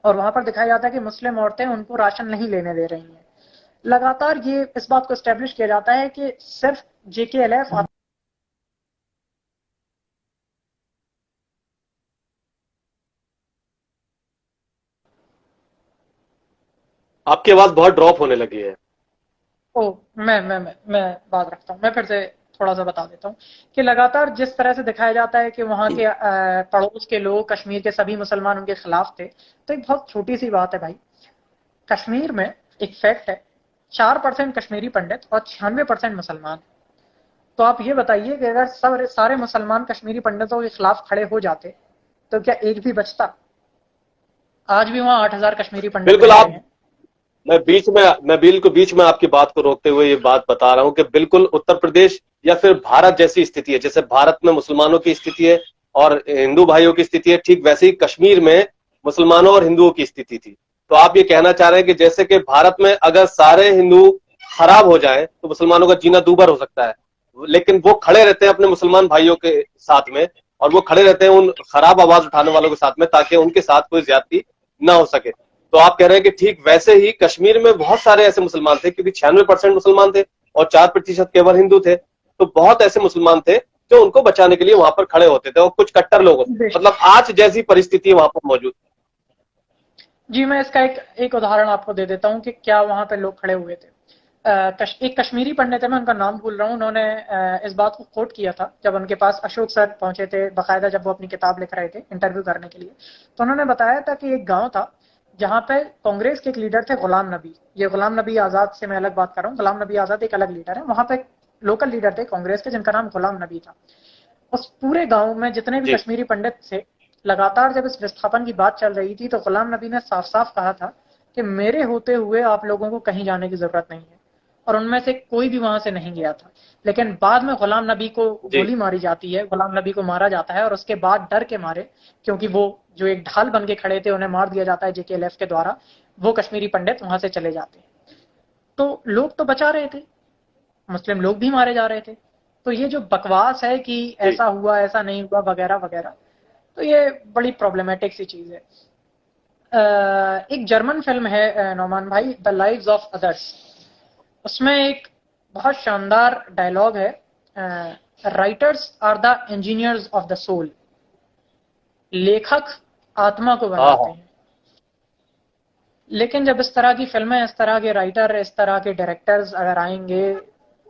और वहां पर दिखाया जाता है कि मुस्लिम औरतें उनको राशन नहीं लेने दे रही हैं। लगातार ये इस बात को एस्टेब्लिश किया जाता है कि सिर्फ जेकेएलएफ आपकी आवाज बहुत ड्रॉप होने लगी है। ओ, मैं बात रखता हूँ, मैं फिर से थोड़ा सा बता देता हूँ कि लगातार जिस तरह से दिखाया जाता है कि वहां के पड़ोस के लोग, कश्मीर के सभी मुसलमान उनके खिलाफ थे। तो एक बहुत छोटी सी बात है भाई, कश्मीर में एक फैक्ट है, 4% कश्मीरी पंडित और 96% मुसलमान। तो आप ये बताइए कि अगर सब सारे मुसलमान कश्मीरी पंडितों के खिलाफ खड़े हो जाते तो क्या एक भी बचता? आज भी वहां 8,000 कश्मीरी पंडित बिल्कुल। रह रहे आप हैं। मैं बिल्कुल बीच में आपकी बात को रोकते हुए ये बात बता रहा हूं कि बिल्कुल उत्तर प्रदेश या फिर भारत जैसी स्थिति है, जैसे भारत में मुसलमानों की स्थिति है और हिंदू भाइयों की स्थिति है, ठीक वैसे ही कश्मीर में मुसलमानों और हिंदुओं की स्थिति थी। तो आप ये कहना चाह रहे हैं कि जैसे कि भारत में अगर सारे हिंदू खराब हो जाए तो मुसलमानों का जीना दूभर हो सकता है, लेकिन वो खड़े रहते हैं अपने मुसलमान भाइयों के साथ में, और वो खड़े रहते हैं उन खराब आवाज उठाने वालों के साथ में, ताकि उनके साथ कोई ज्यादती ना हो सके। तो आप कह रहे हैं कि ठीक वैसे ही कश्मीर में बहुत सारे ऐसे मुसलमान थे, क्योंकि 96% मुसलमान थे और 4% केवल हिंदू थे, तो बहुत ऐसे मुसलमान थे जो उनको बचाने के लिए वहां पर खड़े होते थे, और कुछ कट्टर लोग होते थे। मतलब आज जैसी परिस्थिति वहां पर मौजूद। जी, मैं इसका एक उदाहरण आपको दे देता हूँ कि क्या वहां पे लोग खड़े हुए थे। एक कश्मीरी पंडित है, मैं उनका नाम भूल रहा हूँ, उन्होंने इस बात को कोट किया था जब उनके पास अशोक सर पहुंचे थे, बाकायदा जब वो अपनी किताब लिख रहे थे इंटरव्यू करने के लिए। तो उन्होंने बताया था कि एक गांव था जहां पे कांग्रेस के एक लीडर थे, गुलाम नबी। ये गुलाम नबी आजाद से मैं अलग बात कर रहा हूँ, गुलाम नबी आजाद एक अलग लीडर है। वहां पे लोकल लीडर थे कांग्रेस के जिनका नाम गुलाम नबी था। उस पूरे गांव में जितने भी जी कश्मीरी पंडित थे, लगातार जब इस विस्थापन की बात चल रही थी तो गुलाम नबी ने साफ साफ कहा था कि मेरे होते हुए आप लोगों को कहीं जाने की जरूरत नहीं है। और उनमें से कोई भी वहां से नहीं गया था। लेकिन बाद में गुलाम नबी को जी गोली मारी जाती है, गुलाम नबी को मारा जाता है, और उसके बाद डर के मारे, क्योंकि वो जो एक ढाल बन के खड़े थे उन्हें मार दिया जाता है जेकेएलएफ के द्वारा, वो कश्मीरी पंडित वहां से चले जाते हैं। तो लोग तो बचा रहे थे, मुस्लिम लोग भी मारे जा रहे थे। तो ये जो बकवास है कि जी ऐसा हुआ ऐसा नहीं हुआ वगैरह वगैरह, तो ये बड़ी प्रॉब्लमेटिक सी चीज है। एक जर्मन फिल्म है नौमान भाई, द लाइव्स ऑफ अदर्स। उसमें एक बहुत शानदार डायलॉग है, writers are the engineers of the soul. लेखक आत्मा को हाँ बनाते हाँ। हैं। लेकिन जब इस तरह की फिल्में, इस तरह के राइटर, इस तरह के डायरेक्टर्स अगर आएंगे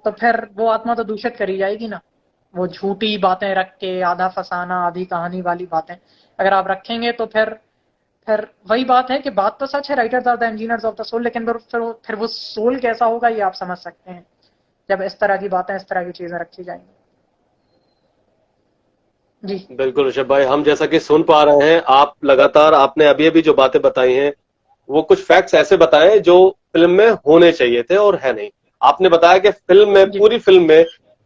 तो फिर वो आत्मा तो दूषित करी जाएगी ना। वो झूठी बातें रख के, आधा फसाना आधी कहानी वाली बातें अगर आप रखेंगे तो फिर वही बात है कि बात तो सच है, writers are the engineers of the soul, लेकिन फिर वो सोल कैसा होगा ये आप समझ सकते हैं जब इस तरह की बातें, इस तरह की चीजें रखी जाएंगी। जी बिल्कुल ऋषभ भाई, हम जैसा कि सुन पा रहे हैं, आप लगातार आपने अभी अभी जो बातें बताई हैं वो कुछ फैक्ट्स ऐसे बताए जो फिल्म में होने चाहिए थे और है नहीं। आपने बताया कि फिल्म में, जी पूरी फिल्म में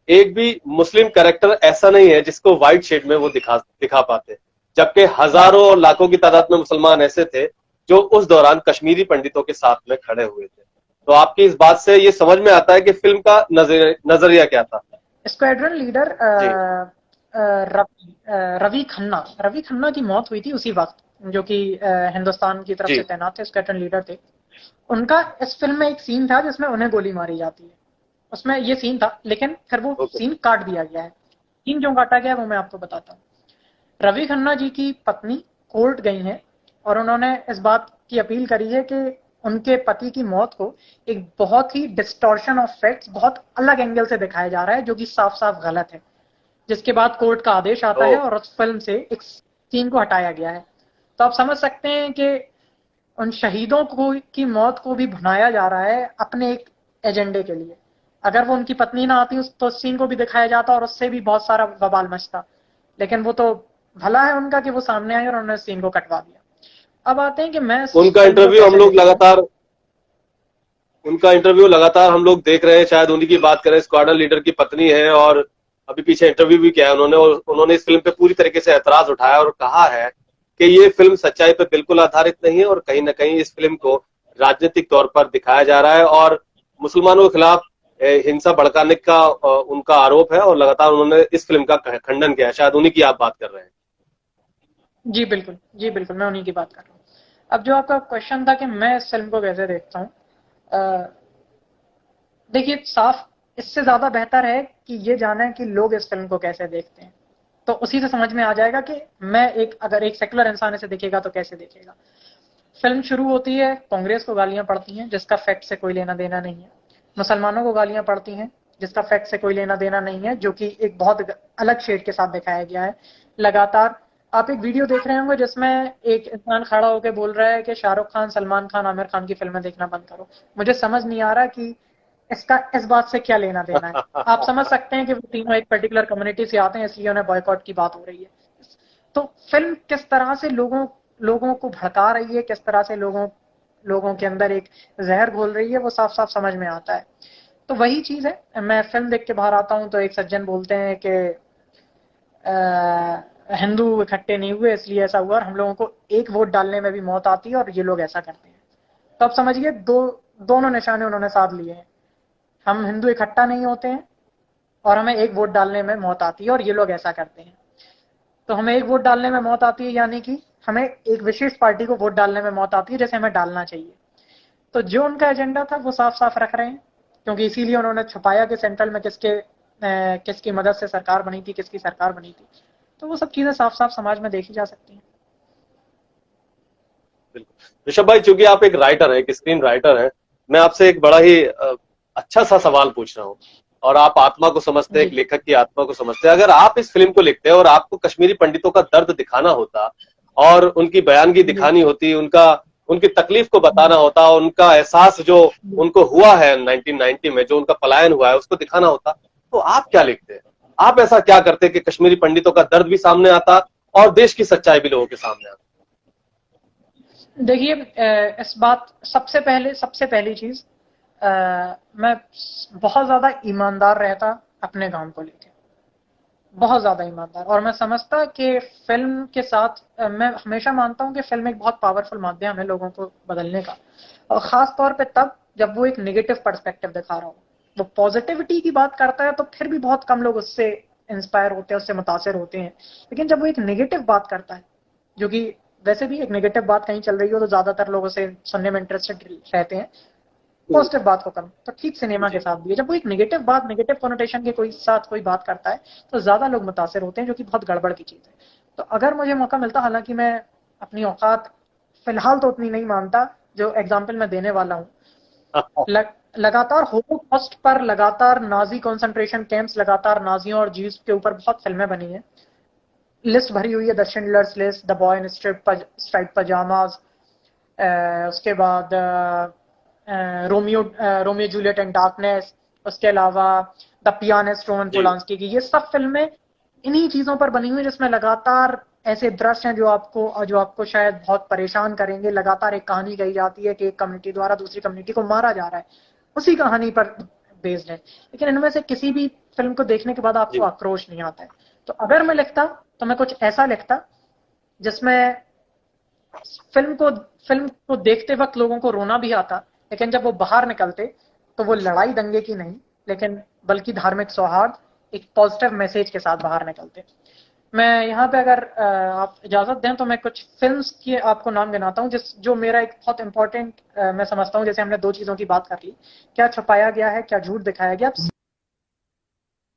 एक भी मुस्लिम कैरेक्टर ऐसा नहीं है जिसको व्हाइट शेड में वो दिखा पाते, जबकि हजारों और लाखों की तादाद में मुसलमान ऐसे थे जो उस दौरान कश्मीरी पंडितों के साथ में खड़े हुए थे। तो आपकी इस बात से ये समझ में आता है कि फिल्म का नजरिया क्या था। स्क्वाड्रन लीडर जी रवि खन्ना की मौत हुई थी उसी वक्त, जो कि हिंदुस्तान की तरफ जी से तैनात थे, स्क्वाड्रन लीडर थे। उनका इस फिल्म में एक सीन था जिसमें उन्हें गोली मारी जाती है। उसमें ये सीन था, लेकिन फिर वो ओके। सीन काट दिया गया है। सीन क्यों काटा गया है वो मैं आपको बताता हूँ। रवि खन्ना जी की पत्नी कोर्ट गई हैं और उन्होंने इस बात की अपील करी है कि उनके पति की मौत को एक बहुत ही डिस्टॉर्शन ऑफ फैक्ट्स, बहुत अलग एंगल से दिखाया जा रहा है, जो कि साफ साफ गलत है। जिसके बाद कोर्ट का आदेश आता ओ है और उस फिल्म से एक सीन को हटाया गया है। तो आप समझ सकते हैं कि उन शहीदों को की मौत को भी भुनाया जा रहा है अपने एक एजेंडे के लिए। अगर वो उनकी पत्नी ना आती तो उस सीन को भी दिखाया जाता और उससे भी बहुत सारा बवाल मचता। लेकिन वो तो भला है उनका कि वो सामने आए और उन्होंने सीन को कटवा दिया। अब आते हैं कि मैं इस उनका फिल्म को इंटरव्यू हम कैसे लोग देखता हूँ। लगातार उनका इंटरव्यू लगातार हम लोग देख रहे हैं। शायद उन्हीं की बात करें, स्क्वाड्रन लीडर की पत्नी है, और अभी पीछे इंटरव्यू भी किया है उन्होंने, और उन्होंने इस फिल्म पे पूरी तरीके से ऐतराज उठाया और कहा है कि ये फिल्म सच्चाई पर बिल्कुल आधारित नहीं है, और कहीं ना कहीं इस फिल्म को राजनीतिक तौर पर दिखाया जा रहा है, और मुसलमानों के खिलाफ हिंसा भड़काने का उनका आरोप है, और लगातार उन्होंने इस फिल्म का खंडन किया है। शायद उन्हीं की आप बात कर रहे हैं। जी बिल्कुल, जी बिल्कुल, मैं उन्हीं की बात कर रहा हूँ। अब जो आपका क्वेश्चन था कि मैं इस फिल्म को कैसे देखता हूँ, देखिए साफ, इससे ज्यादा बेहतर है कि ये जाने कि लोग इस फिल्म को कैसे देखते हैं। तो उसी से समझ में आ जाएगा कि मैं अगर एक सेकुलर इंसान इसे देखेगा तो कैसे देखेगा। फिल्म शुरू होती है, कांग्रेस को गालियां पड़ती हैं जिसका फैक्ट से कोई लेना देना नहीं है। मुसलमानों को गालियां पड़ती हैं जिसका फैक्ट से कोई लेना देना नहीं है, जो कि एक बहुत अलग शेड के साथ दिखाया गया है। लगातार आप एक वीडियो देख रहे होंगे जिसमें एक इंसान खड़ा होकर बोल रहा है कि शाहरुख खान, सलमान खान, आमिर खान की फिल्में देखना बंद करो। मुझे समझ नहीं आ रहा कि इसका इस बात से क्या लेना देना है। आप समझ सकते हैं कि वो तीनों एक पर्टिकुलर कम्युनिटी से आते हैं, इसलिए उन्हें बॉयकॉट की बात हो रही है। तो फिल्म किस तरह से लोगों लोगों को भड़का रही है, किस तरह से लोगों लोगों के अंदर एक जहर घोल रही है, वो साफ साफ समझ में आता है। तो वही चीज है, मैं फिल्म देख के बाहर आता हूँ तो एक सज्जन बोलते हैं कि हिंदू इकट्ठे नहीं हुए इसलिए ऐसा हुआ, और हम लोगों को एक वोट डालने में भी मौत आती है और ये लोग ऐसा करते हैं। तो आप समझिए दोनों निशाने उन्होंने साध लिए हैं। हम हिंदू इकट्ठा नहीं होते हैं और हमें एक वोट डालने में मौत आती है, और ये लोग ऐसा करते हैं। तो हमें एक वोट डालने में मौत आती है यानी कि हमें एक विशेष पार्टी को वोट डालने में मौत आती है जैसे हमें डालना चाहिए। तो जो उनका एजेंडा था वो साफ साफ रख रहे हैं, क्योंकि इसीलिए उन्होंने छुपाया कि सेंट्रल में किसकी मदद से सरकार बनी थी, किसकी सरकार बनी थी। तो वो सब चीजें साफ साफ समाज में देखी जा सकती हैं। बिल्कुल ऋषभ भाई, चूंकि आप एक राइटर हैं, एक स्क्रीन राइटर हैं, मैं आपसे एक बड़ा ही अच्छा सा सवाल पूछ रहा हूँ। और आप आत्मा को समझते हैं, जी एक लेखक की आत्मा को समझते हैं। अगर आप इस फिल्म को लिखते हैं और आपको कश्मीरी पंडितों का दर्द दिखाना होता और उनकी बयानगी जी दिखानी होती, उनका उनकी तकलीफ को बताना होता, उनका एहसास जो जी। उनको हुआ है 1990 में, जो उनका पलायन हुआ है उसको दिखाना होता, तो आप क्या लिखते हैं? आप ऐसा क्या करते कि कश्मीरी पंडितों का दर्द भी सामने आता और देश की सच्चाई भी लोगों के सामने आती? देखिए, इस बात सबसे पहली चीज, मैं बहुत ज्यादा ईमानदार रहता अपने काम को लेकर, बहुत ज्यादा ईमानदार। और मैं समझता कि फिल्म के साथ मैं हमेशा मानता हूं कि फिल्म एक बहुत पावरफुल माध्यम है लोगों को बदलने का, और खास तौर पे तब जब वो एक नेगेटिव पर्सपेक्टिव दिखा रहा हो। वो पॉजिटिविटी की बात करता है तो फिर भी बहुत कम लोग उससे इंस्पायर होते हैं, उससे मुतासिर होते हैं। लेकिन जब वो एक नेगेटिव बात करता है, जो कि वैसे भी एक नेगेटिव बात कहीं चल रही हो तो ज्यादातर लोग उसे सुनने में इंटरेस्टेड रहते हैं, पॉजिटिव बात को कम। तो ठीक सिनेमा के जी साथ भी है, जब वो एक नेगेटिव बात, नेगेटिव कॉनोटेशन के कोई बात करता है तो ज्यादा लोग मुतासिर होते हैं, जो कि बहुत गड़बड़ की चीज है। तो अगर मुझे मौका मिलता, हालांकि मैं अपनी औकात फिलहाल तो उतनी नहीं मानता जो एग्जाम्पल मैं देने वाला हूँ, हाँ, लगातार होलोकॉस्ट पर, लगातार नाजी कंसंट्रेशन कैंप्स, लगातार नाजियों और जीव्स के ऊपर बहुत फिल्में बनी हैं, लिस्ट भरी हुई है। The Schindler's list, the boy in stripe pyjamas, उसके बाद रोमियो जूलियट एंड डार्कनेस, उसके अलावा the pianist Roman ji Polanski की। ये सब फिल्में इन्हीं चीजों पर बनी हुई, जिसमें लगातार ऐसे दृश्य हैं जो आपको शायद बहुत परेशान करेंगे। लगातार एक कहानी कही जाती है कि एक कम्युनिटी द्वारा दूसरी कम्युनिटी को मारा जा रहा है, उसी कहानी पर बेस्ड है। लेकिन इनमें से किसी भी फिल्म को देखने के बाद आपको जी आक्रोश नहीं आता है। तो अगर मैं लिखता तो मैं कुछ ऐसा लिखता जिसमें फिल्म को फिल्म को देखते वक्त लोगों को रोना भी आता, लेकिन जब वो बाहर निकलते तो वो लड़ाई दंगे की नहीं, लेकिन बल्कि धार्मिक सौहार्द, एक पॉजिटिव मैसेज के साथ बाहर निकलते। मैं यहाँ पे, अगर आप इजाजत दें तो मैं कुछ फिल्म्स के आपको नाम गिनाता हूँ जो मेरा एक बहुत इंपॉर्टेंट, मैं समझता हूँ। जैसे हमने दो चीजों की बात कर ली, क्या छुपाया गया है, क्या झूठ दिखाया गया,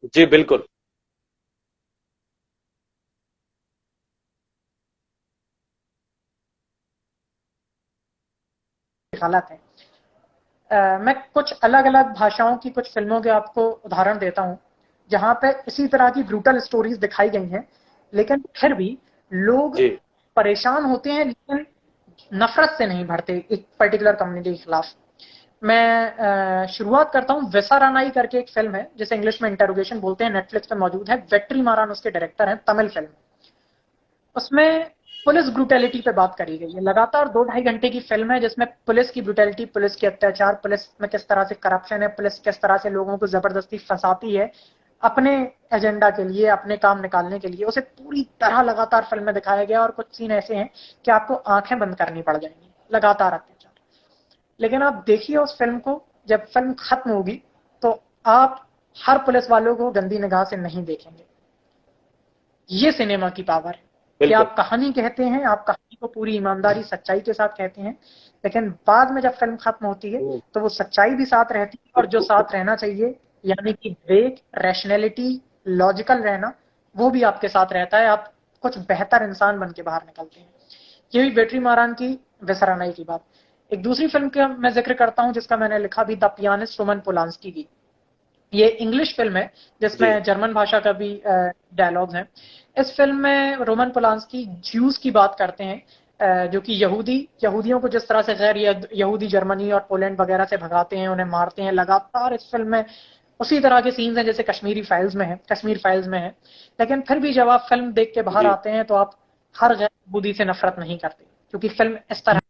जी बिल्कुल। हालात है। मैं कुछ अलग अलग भाषाओं की कुछ फिल्मों के आपको उदाहरण देता हूं जहां पे इसी तरह की ब्रूटल स्टोरीज दिखाई गई हैं, लेकिन फिर भी लोग जी परेशान होते हैं, लेकिन नफरत से नहीं भरते एक पर्टिकुलर कम्युनिटी के खिलाफ। मैं शुरुआत करता हूं, वेसारानाई करके एक फिल्म है जिसे इंग्लिश में इंटरोगेशन बोलते हैं, नेटफ्लिक्स पे मौजूद है। वेट्री मारान उसके डायरेक्टर हैं, तमिल फिल्म। उसमें पुलिस ब्रूटैलिटी पे बात करी गई है। लगातार 2-2.5 घंटे की फिल्म है जिसमें पुलिस की ब्रूटैलिटी, पुलिस के अत्याचार, पुलिस में किस तरह से करप्शन है, पुलिस किस तरह से लोगों को जबरदस्ती फंसाती है अपने एजेंडा के लिए, अपने काम निकालने के लिए। उसे पूरी तरह लगातार फिल्म में दिखाया गया, और कुछ सीन ऐसे हैं कि आपको आंखें बंद करनी पड़ जाएंगी, लगातार अत्याचार। लेकिन आप देखिए उस फिल्म को, जब फिल्म खत्म होगी तो आप हर पुलिस वालों को गंदी निगाह से नहीं देखेंगे। ये सिनेमा की पावर है कि बिल्कुल। आप कहानी कहते हैं, आप कहानी को पूरी ईमानदारी, सच्चाई के साथ कहते हैं, लेकिन बाद में जब फिल्म खत्म होती है हम्म, तो वो सच्चाई भी साथ रहती है, और जो साथ रहना चाहिए, यानी कि विवेक, रैशनैलिटी, लॉजिकल रहना, वो भी आपके साथ रहता है। आप कुछ बेहतर इंसान बन के बाहर निकलते हैं। ये भी बेटरी मारान की विसरानाई की बात। एक दूसरी फिल्म का मैं जिक्र करता हूं जिसका मैंने लिखा भी, द पियानिस्ट रोमन पोलांस्की की। ये इंग्लिश फिल्म है जी जिसमें जर्मन भाषा का भी डायलॉग्स हैं। इस फिल्म में रोमन पोलांस्की ज्यूज की बात करते हैं, जो कि यहूदियों को जिस तरह से गैर यहूदी जर्मनी और पोलैंड वगैरह से भगाते हैं, उन्हें मारते हैं लगातार। इस फिल्म में उसी तरह के सीन्स हैं जैसे कश्मीर फाइल्स में है। लेकिन फिर भी जब आप फिल्म देख के बाहर जी आते हैं तो आप हर गैर यहूदी से नफरत नहीं करते, क्योंकि फिल्म इस तरह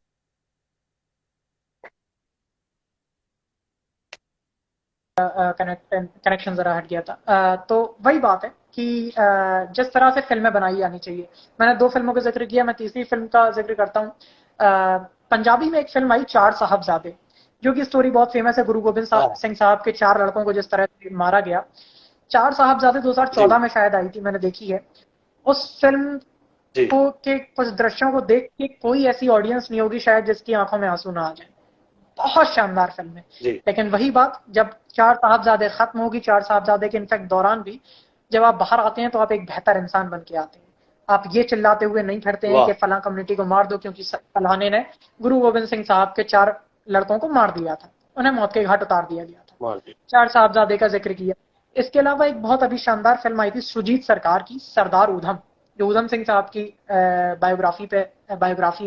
कनेक्शन जरा हट गया था। तो वही बात है कि जिस तरह से फिल्में बनाई जानी चाहिए। मैंने दो फिल्मों का जिक्र किया, मैं तीसरी फिल्म का जिक्र करता हूँ। पंजाबी में एक फिल्म आई, चार साहबजादे, जो कि स्टोरी बहुत फेमस है। गुरु गोबिंद हाँ सिंह साहब के चार लड़कों को जिस तरह से मारा गया। चार साहबजादे जी 2014 में शायद आई थी, मैंने देखी है। उस फिल्म जी के कुछ दृश्यों को देख के कोई ऐसी ऑडियंस नहीं होगी शायद जिसकी आंखों में आंसू ना आ जाए। बहुत शानदार फिल्म है। जी लेकिन वही बात, जब चार साहबजादे खत्म होगी, चार साहबजादे के इनफैक्ट दौरान भी जब आप बाहर आते हैं तो आप एक बेहतर इंसान बन के आते हैं। आप ये चिल्लाते हुए नहीं फिरते हैं कि वाह फलां कम्युनिटी को मार दो क्योंकि फलाने ने गुरु गोविंद सिंह साहब के 4 लड़कों को मार दिया था, उन्हें मौत के घाट उतार दिया गया था। मान ली चार साहबजादे का जिक्र किया। इसके अलावा एक बहुत अभी शानदार फिल्म आई थी सुजीत सरकार की, सरदार उधम, जो उधम सिंह साहब की बायोग्राफी है,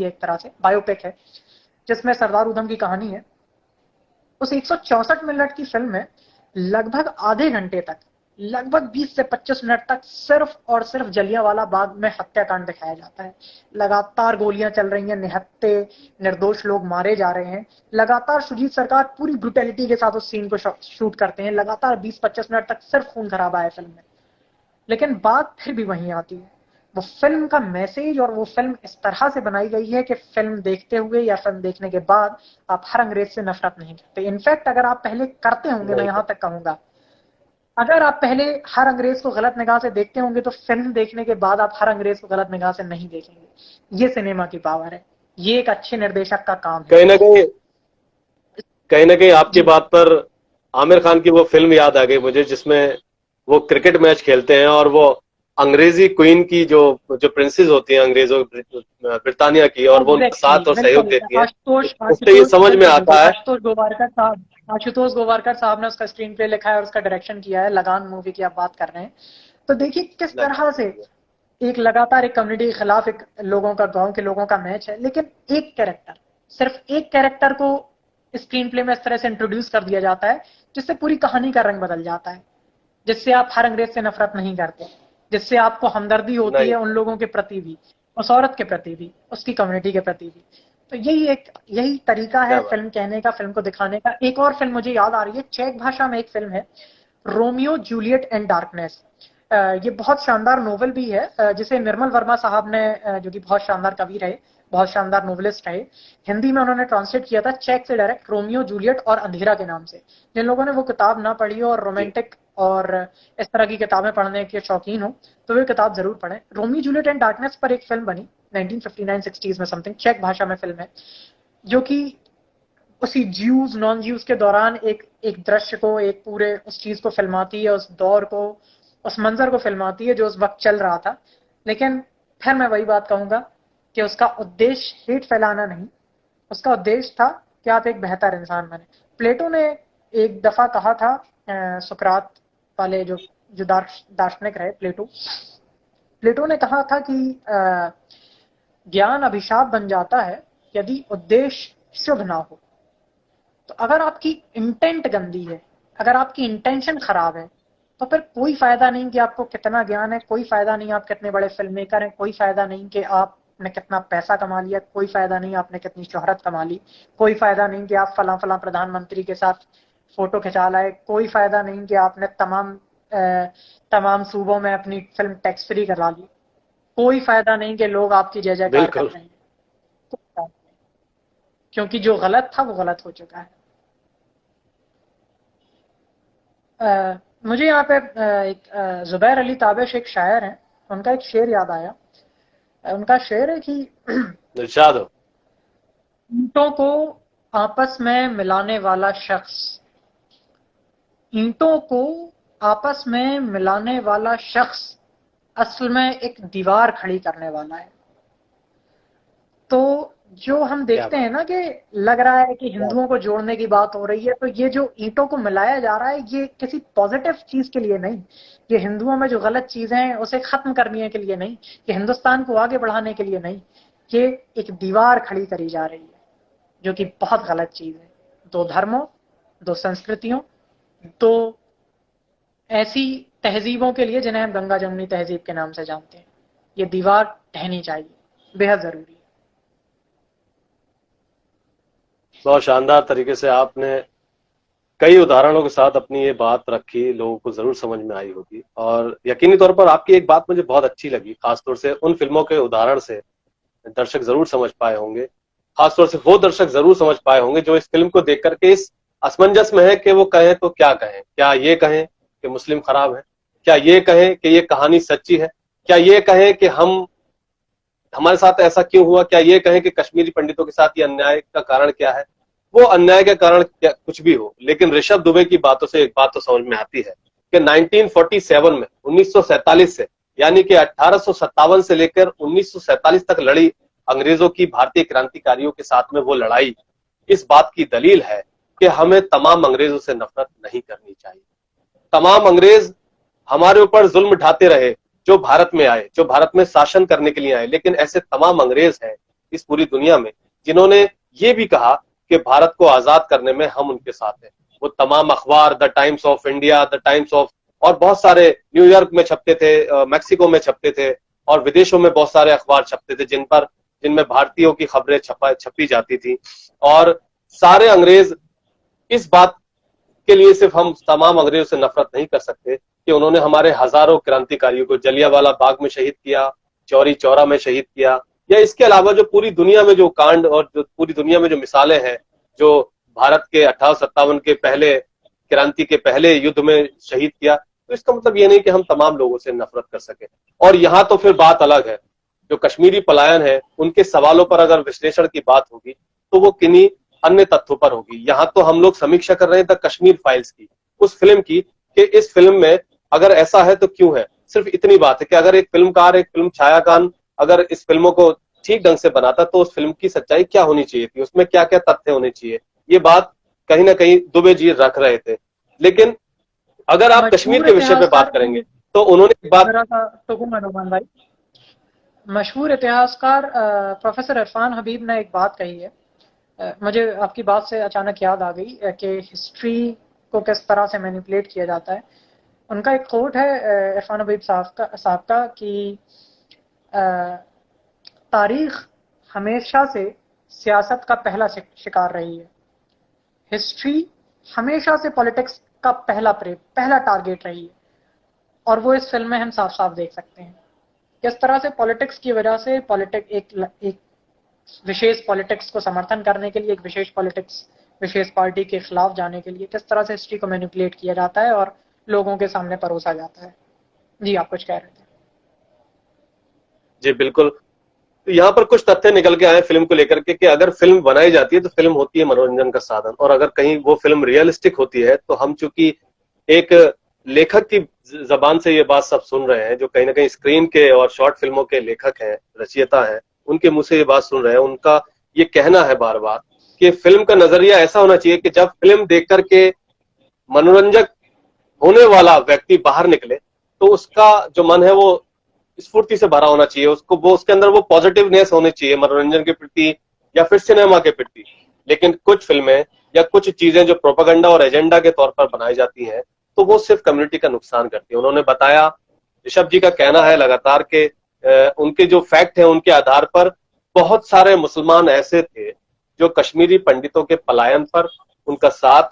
एक तरह से बायोपिक है, जिसमें सरदार उधम की कहानी है। उस 164 मिनट की फिल्म में लगभग आधे घंटे तक, लगभग 20 से 25 मिनट तक सिर्फ और सिर्फ जलियांवाला बाग में हत्याकांड दिखाया जाता है। लगातार गोलियां चल रही हैं, निहत्थे निर्दोष लोग मारे जा रहे हैं। लगातार सुजीत सरकार पूरी ब्रुटैलिटी के साथ उस सीन को शूट करते हैं। लगातार 20-25 मिनट तक सिर्फ खून खराबा है फिल्म में। लेकिन बात फिर भी वहीं आती है, वो फिल्म का मैसेज, और वो फिल्म इस तरह से बनाई गई है कि फिल्म देखते हुए या फिल्म देखने के बाद आप हर अंग्रेज से नफरत नहीं करते। इनफैक्ट अगर आप पहले करते होंगे, मैं नहीं यहां कर तक कहूंगा, अगर आप पहले हर अंग्रेज को गलत निगाह से देखते होंगे तो फिल्म देखने के बाद आप हर अंग्रेज को गलत निगाह से नहीं देखेंगे। ये सिनेमा की पावर है, ये एक अच्छे निर्देशक का काम है। कहीं ना कहीं आपकी जी बात पर आमिर खान की वो फिल्म याद आ गई मुझे जिसमें वो क्रिकेट मैच खेलते हैं और वो अंग्रेजी क्वीन की जो जो प्रिंसेस होती हैं अंग्रेजों ब्रिटानिया की, और वो उनका एग्जैक्टली साथ और सहयोग बिल्कुल। देती हैं, आशुतोष तो उससे ये आशुतोष समझ में बिल्कुल बिल्कुल आता है। आशुतोष गोवारकर साहब ने उसका स्क्रीन प्ले लिखा है और उसका डायरेक्शन किया है। लगान मूवी की आप बात कर रहे हैं, तो देखिए किस तरह से एक लगातार एक कम्युनिटी के खिलाफ एक लोगों का, गांव के लोगों का मैच है, लेकिन एक कैरेक्टर, सिर्फ एक कैरेक्टर को स्क्रीन प्ले में इस तरह से इंट्रोड्यूस कर दिया जाता है जिससे पूरी कहानी का रंग बदल जाता है, जिससे आप हर अंग्रेज से नफरत नहीं करते, जिससे आपको हमदर्दी होती नहीं है उन लोगों के प्रति भी, उस औरत के प्रति भी, उसकी कम्युनिटी के प्रति भी। तो यही तरीका है क्या बात। फिल्म कहने का, फिल्म को दिखाने का। एक और फिल्म मुझे याद आ रही है, चेक भाषा में एक फिल्म है, रोमियो जूलियट एंड डार्कनेस। ये बहुत शानदार नोवेल भी है, जिसे निर्मल वर्मा साहब ने, जो कि बहुत शानदार कवि रहे, बहुत शानदार नोवेलिस्ट रहे, हिंदी में उन्होंने ट्रांसलेट किया था चेक से डायरेक्ट, रोमियो जूलियट और अंधेरा के नाम से। जिन लोगों ने वो किताब ना पढ़ी हो और जी रोमांटिक और इस तरह की किताबें पढ़ने के शौकीन हो तो वे किताब जरूर पढ़ें। रोमियो जूलियट एंड डार्कनेस पर एक फिल्म बनी 1959-60s में समथिंग, चेक भाषा में फिल्म है, जो कि उसी ज्यूज नॉन ज्यूज के दौरान एक एक दृश्य को, एक पूरे उस चीज को फिल्माती है, उस दौर को, उस मंजर को फिल्माती है जो उस वक्त चल रहा था। लेकिन फिर मैं वही बात कहूंगा कि उसका उद्देश्य हेट फैलाना नहीं, उसका उद्देश्य था कि आप एक बेहतर इंसान बने। प्लेटो ने एक दफा कहा था, सुकरात वाले जो जो दार्शनिक रहे प्लेटो, प्लेटो ने कहा था कि ज्ञान अभिशाप बन जाता है यदि उद्देश्य शुभ ना हो। तो अगर आपकी इंटेंट गंदी है, अगर आपकी इंटेंशन खराब है, तो फिर कोई फायदा नहीं कि आपको कितना ज्ञान है, कोई फायदा नहीं आप कितने बड़े फिल्म मेकर हैं, कोई फायदा नहीं कि आपने कितना पैसा कमा लिया, कोई फायदा नहीं आपने कितनी शोहरत कमा ली, कोई फायदा नहीं कि आप फला फला प्रधानमंत्री के साथ फोटो खिंचा लाए, कोई फायदा नहीं कि आपने तमाम सूबों में अपनी फिल्म टैक्स फ्री करा ली, कोई फायदा नहीं कि लोग आपकी जय जयकार कर बिल्कुल। रहे हैं। क्योंकि जो गलत था वो गलत हो चुका है। मुझे यहाँ पे एक जुबैर अली ताबिश एक शायर हैं, उनका एक शेर याद आया। उनका शेर है कि इरशाद हो। ईंटों को आपस में मिलाने वाला शख्स, ईंटों को आपस में मिलाने वाला शख्स असल में एक दीवार खड़ी करने वाला है। तो जो हम क्या देखते बात। हैं ना कि लग रहा है कि हिंदुओं को जोड़ने की बात हो रही है, तो ये जो ईंटों को मिलाया जा रहा है ये किसी पॉजिटिव चीज के लिए नहीं, ये हिंदुओं में जो गलत चीजें हैं उसे खत्म करने के लिए नहीं, ये हिंदुस्तान को आगे बढ़ाने के लिए नहीं, ये एक दीवार खड़ी करी जा रही है जो कि बहुत गलत चीज है। दो धर्मों, दो संस्कृतियों, दो ऐसी तहजीबों के लिए जिन्हें हम गंगा जमुनी तहजीब के नाम से जानते हैं, ये दीवार ढहनी चाहिए, बेहद जरूरी है। बहुत शानदार तरीके से आपने कई उदाहरणों के साथ अपनी ये बात रखी, लोगों को जरूर समझ में आई होगी। और यकीनी तौर पर आपकी एक बात मुझे बहुत अच्छी लगी, खासतौर से उन फिल्मों के उदाहरण से दर्शक जरूर समझ पाए होंगे, खासतौर से वो दर्शक जरूर समझ पाए होंगे जो इस फिल्म को देख करके इस असमंजस में है कि वो कहें तो क्या कहें। क्या ये कहें कि मुस्लिम खराब है, क्या ये कहें कि ये कहानी सच्ची है, क्या ये कहें कि हम हमारे साथ ऐसा क्यों हुआ, क्या ये कहें कि कश्मीरी पंडितों के साथ ये अन्याय का कारण क्या है? वो अन्याय के कारण क्या कुछ भी हो, लेकिन ऋषभ दुबे की बातों से एक बात तो समझ में आती है कि 1947 में 1947 से, यानी कि 1857 से लेकर 1947 तक लड़ी अंग्रेजों की भारतीय क्रांतिकारियों के साथ में वो लड़ाई इस बात की दलील है कि हमें तमाम अंग्रेजों से नफरत नहीं करनी चाहिए। तमाम अंग्रेज हमारे ऊपर जुल्म ढाते रहे, जो भारत में आए, जो भारत में शासन करने के लिए आए, लेकिन ऐसे तमाम अंग्रेज हैं इस पूरी दुनिया में जिन्होंने ये भी कहा कि भारत को आजाद करने में हम उनके साथ हैं। वो तमाम अखबार, the times of India, the times of, और बहुत सारे न्यूयॉर्क में छपते थे, मैक्सिको में छपते थे, और विदेशों में बहुत सारे अखबार छपते थे जिनमें भारतीयों की खबरें छपी जाती थी। और सारे अंग्रेज, इस बात के लिए सिर्फ हम तमाम अंग्रेजों से नफरत नहीं कर सकते कि उन्होंने हमारे हजारों क्रांतिकारियों को जलियांवाला बाग में शहीद किया, चौरी चौरा में शहीद किया, या इसके अलावा जो पूरी दुनिया में जो कांड और जो पूरी दुनिया में जो मिसालें हैं, जो भारत के 1857 के पहले क्रांति के पहले युद्ध में शहीद किया, तो इसका मतलब ये नहीं कि हम तमाम लोगों से नफरत कर सके। और यहाँ तो फिर बात अलग है, जो कश्मीरी पलायन है उनके सवालों पर अगर विश्लेषण की बात होगी तो वो किन्हीं अन्य तथ्यों पर होगी। यहाँ तो हम लोग समीक्षा कर रहे हैं द कश्मीर फाइल्स की, उस फिल्म की, कि इस फिल्म में अगर ऐसा है तो क्यों है। सिर्फ इतनी बात है कि अगर एक फिल्मकार, एक फिल्म छायाकान अगर इस फिल्मों को ठीक ढंग से बनाता तो उस फिल्म की सच्चाई क्या होनी चाहिए थी, उसमें क्या क्या तथ्य होने चाहिए, ये बात कहीं ना कहीं दुबे जी रख रहे थे। लेकिन अगर आप कश्मीर मशहूर के विषय पे इतिहासकार बात करेंगे तो उन्होंने एक बात, जरा सा टुकूंगा नुमान भाई। मशहूर इतिहासकार प्रोफेसर इरफान हबीब ने एक बात कही है, मुझे आपकी बात से अचानक याद आ गई कि हिस्ट्री को किस तरह से मैनिपुलेट किया जाता है। उनका एक कोट है इरफान हबीब साहब का कि तारीख हमेशा से सियासत का पहला शिकार रही है, हिस्ट्री हमेशा से पॉलिटिक्स का पहला टारगेट रही है। और वो इस फिल्म में हम साफ साफ देख सकते हैं किस तरह से पॉलिटिक्स की वजह से एक विशेष पॉलिटिक्स को समर्थन करने के लिए, एक विशेष पार्टी के खिलाफ जाने के लिए किस तरह से हिस्ट्री को मैनिपुलेट किया जाता है और लोगों के सामने परोसा जाता है। जी आप कुछ कह रहे थे। जी बिल्कुल, तो यहाँ पर कुछ तथ्य निकल के आए फिल्म को लेकर के कि अगर फिल्म बनाई जाती है तो फिल्म होती है मनोरंजन का साधन, और अगर कहीं वो फिल्म रियलिस्टिक होती है तो हम चूंकि एक लेखक की जबान से ये बात सब सुन रहे हैं, जो कहीं ना कहीं स्क्रीन के और शॉर्ट फिल्मों के लेखक हैं, रचयिता हैं, उनके मुंह से ये बात सुन रहे हैं, उनका ये कहना है बार बार कि फिल्म का नजरिया ऐसा होना चाहिए कि जब फिल्म देख करके मनोरंजक होने वाला व्यक्ति बाहर निकले तो उसका जो मन है वो स्फूर्ति से भरा होना चाहिए, उसको वो उसके अंदर वो पॉजिटिवनेस होनी चाहिए मनोरंजन के प्रति या फिर सिनेमा के प्रति। लेकिन कुछ फिल्में या कुछ चीजें जो प्रोपागेंडा और एजेंडा के तौर पर बनाई जाती हैं तो वो सिर्फ कम्युनिटी का नुकसान करती है। उन्होंने बताया, ऋषभ जी का कहना है लगातार के उनके जो फैक्ट है उनके आधार पर बहुत सारे मुसलमान ऐसे थे जो कश्मीरी पंडितों के पलायन पर उनका साथ,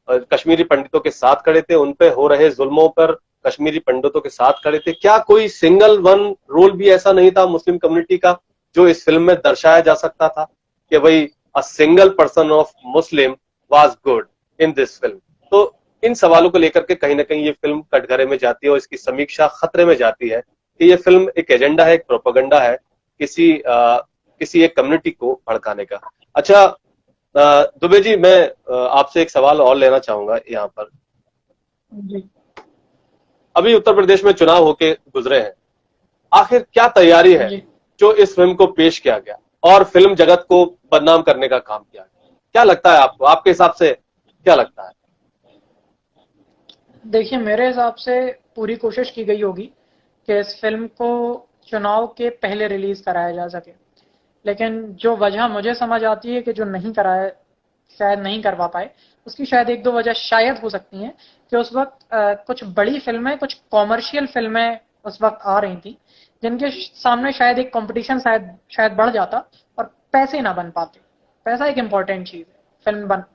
कश्मीरी पंडितों के साथ खड़े थे, उन पे हो रहे जुल्मों पर कश्मीरी पंडितों के साथ खड़े थे। क्या कोई सिंगल वन रोल भी ऐसा नहीं था मुस्लिम कम्युनिटी का जो इस फिल्म में दर्शाया जा सकता था कि भाई a single person of Muslim was good in this film? तो इन सवालों को लेकर के कहीं ना कहीं ये फिल्म कटघरे में जाती है और इसकी समीक्षा खतरे में जाती है कि ये फिल्म एक एजेंडा है, एक प्रोपेगेंडा है किसी एक कम्युनिटी को भड़काने का। अच्छा दुबे जी, मैं आपसे एक सवाल और लेना चाहूंगा यहाँ पर। जी अभी उत्तर प्रदेश में चुनाव होके गुजरे हैं, आखिर क्या तैयारी है जी जो इस फिल्म को पेश किया गया और फिल्म जगत को बदनाम करने का काम किया गया? क्या लगता है आपको, आपके हिसाब से क्या लगता है? देखिए मेरे हिसाब से पूरी कोशिश की गई होगी कि इस फिल्म को चुनाव के पहले रिलीज कराया जा सके, लेकिन जो वजह मुझे समझ आती है कि जो नहीं कराया, शायद नहीं करवा पाए, उसकी शायद एक दो वजह शायद हो सकती हैं कि उस वक्त कुछ बड़ी फिल्में, कुछ कॉमर्शियल फिल्में उस वक्त आ रही थी जिनके सामने शायद एक कंपटीशन शायद शायद बढ़ जाता और पैसे ना बन पाते। पैसा एक इम्पॉर्टेंट चीज है,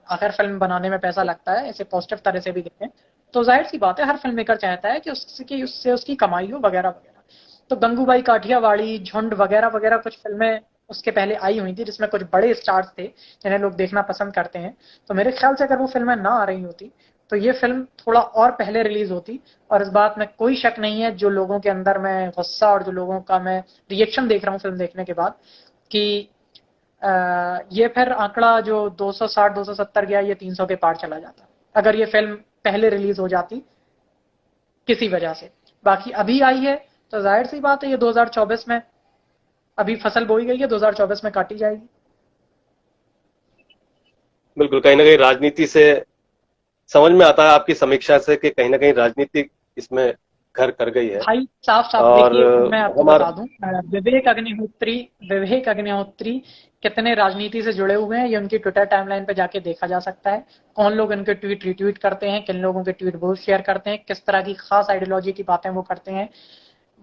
अगर फिल्म बनाने में पैसा लगता है, इसे पॉजिटिव तरह से भी देखें तो जाहिर सी बात है हर फिल्म मेकर चाहता है कि उससे उसकी कमाई हो वगैरह वगैरह। तो गंगूबाई काठियावाड़ी, झुंड वगैरह वगैरह कुछ फिल्में उसके पहले आई हुई थी जिसमें कुछ बड़े स्टार्स थे जिन्हें लोग देखना पसंद करते हैं। तो मेरे ख्याल से अगर वो फिल्में ना आ रही होती तो ये फिल्म थोड़ा और पहले रिलीज होती, और इस बात में कोई शक नहीं है, जो लोगों के अंदर मैं गुस्सा और जो लोगों का मैं रिएक्शन देख रहा हूँ फिल्म देखने के बाद, कि ये फिर आंकड़ा जो 260 270 गया, ये 300 के पार चला जाता अगर ये फिल्म पहले रिलीज हो जाती किसी वजह से। बाकी अभी आई है तो जाहिर सी बात है ये 2024 में, अभी फसल बोई गई है, 2024 में काटी जाएगी। बिल्कुल, कहीं ना कहीं राजनीति से समझ में आता है आपकी समीक्षा से कि कहीं ना कहीं राजनीति इसमें घर कर गई है। भाई साफ साफ और देखिए, मैं आपको हमारा बता दूं, विवेक अग्निहोत्री कितने राजनीति से जुड़े हुए हैं, ये उनकी ट्विटर टाइमलाइन पे जाके देखा जा सकता है। कौन लोग उनके ट्वीट रिट्वीट करते हैं, किन लोगों के ट्वीट वो शेयर करते हैं, किस तरह की खास आइडियोलॉजी की बातें वो करते हैं।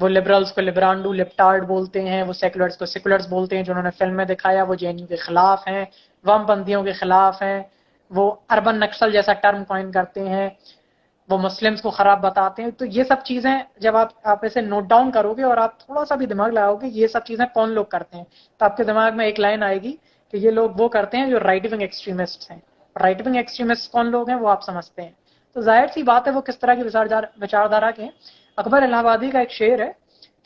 वो लिबरल्स को लिबरांडू लिप्टार्ड बोलते हैं, वो सेकुलर्स को सेकुलर्स बोलते हैं, जो उन्होंने फिल्म में दिखाया वो जेएनयू के खिलाफ हैं, वामपंथियों के खिलाफ हैं, वो अर्बन नक्सल जैसा टर्म कॉइन करते हैं, वो मुस्लिम्स को खराब बताते हैं। तो ये सब चीजें जब आप इसे नोट डाउन करोगे और आप थोड़ा सा भी दिमाग लगाओगे, ये सब चीजें कौन लोग करते हैं, तो आपके दिमाग में एक लाइन आएगी कि ये लोग वो करते हैं जो राइट विंग एक्सट्रीमिस्ट हैं। राइट विंग एक्सट्रीमिस्ट कौन लोग हैं वो आप समझते हैं। तो जाहिर सी बात है वो किस तरह की विचारधारा के हैं। अकबर इलाहाबादी का एक शेर है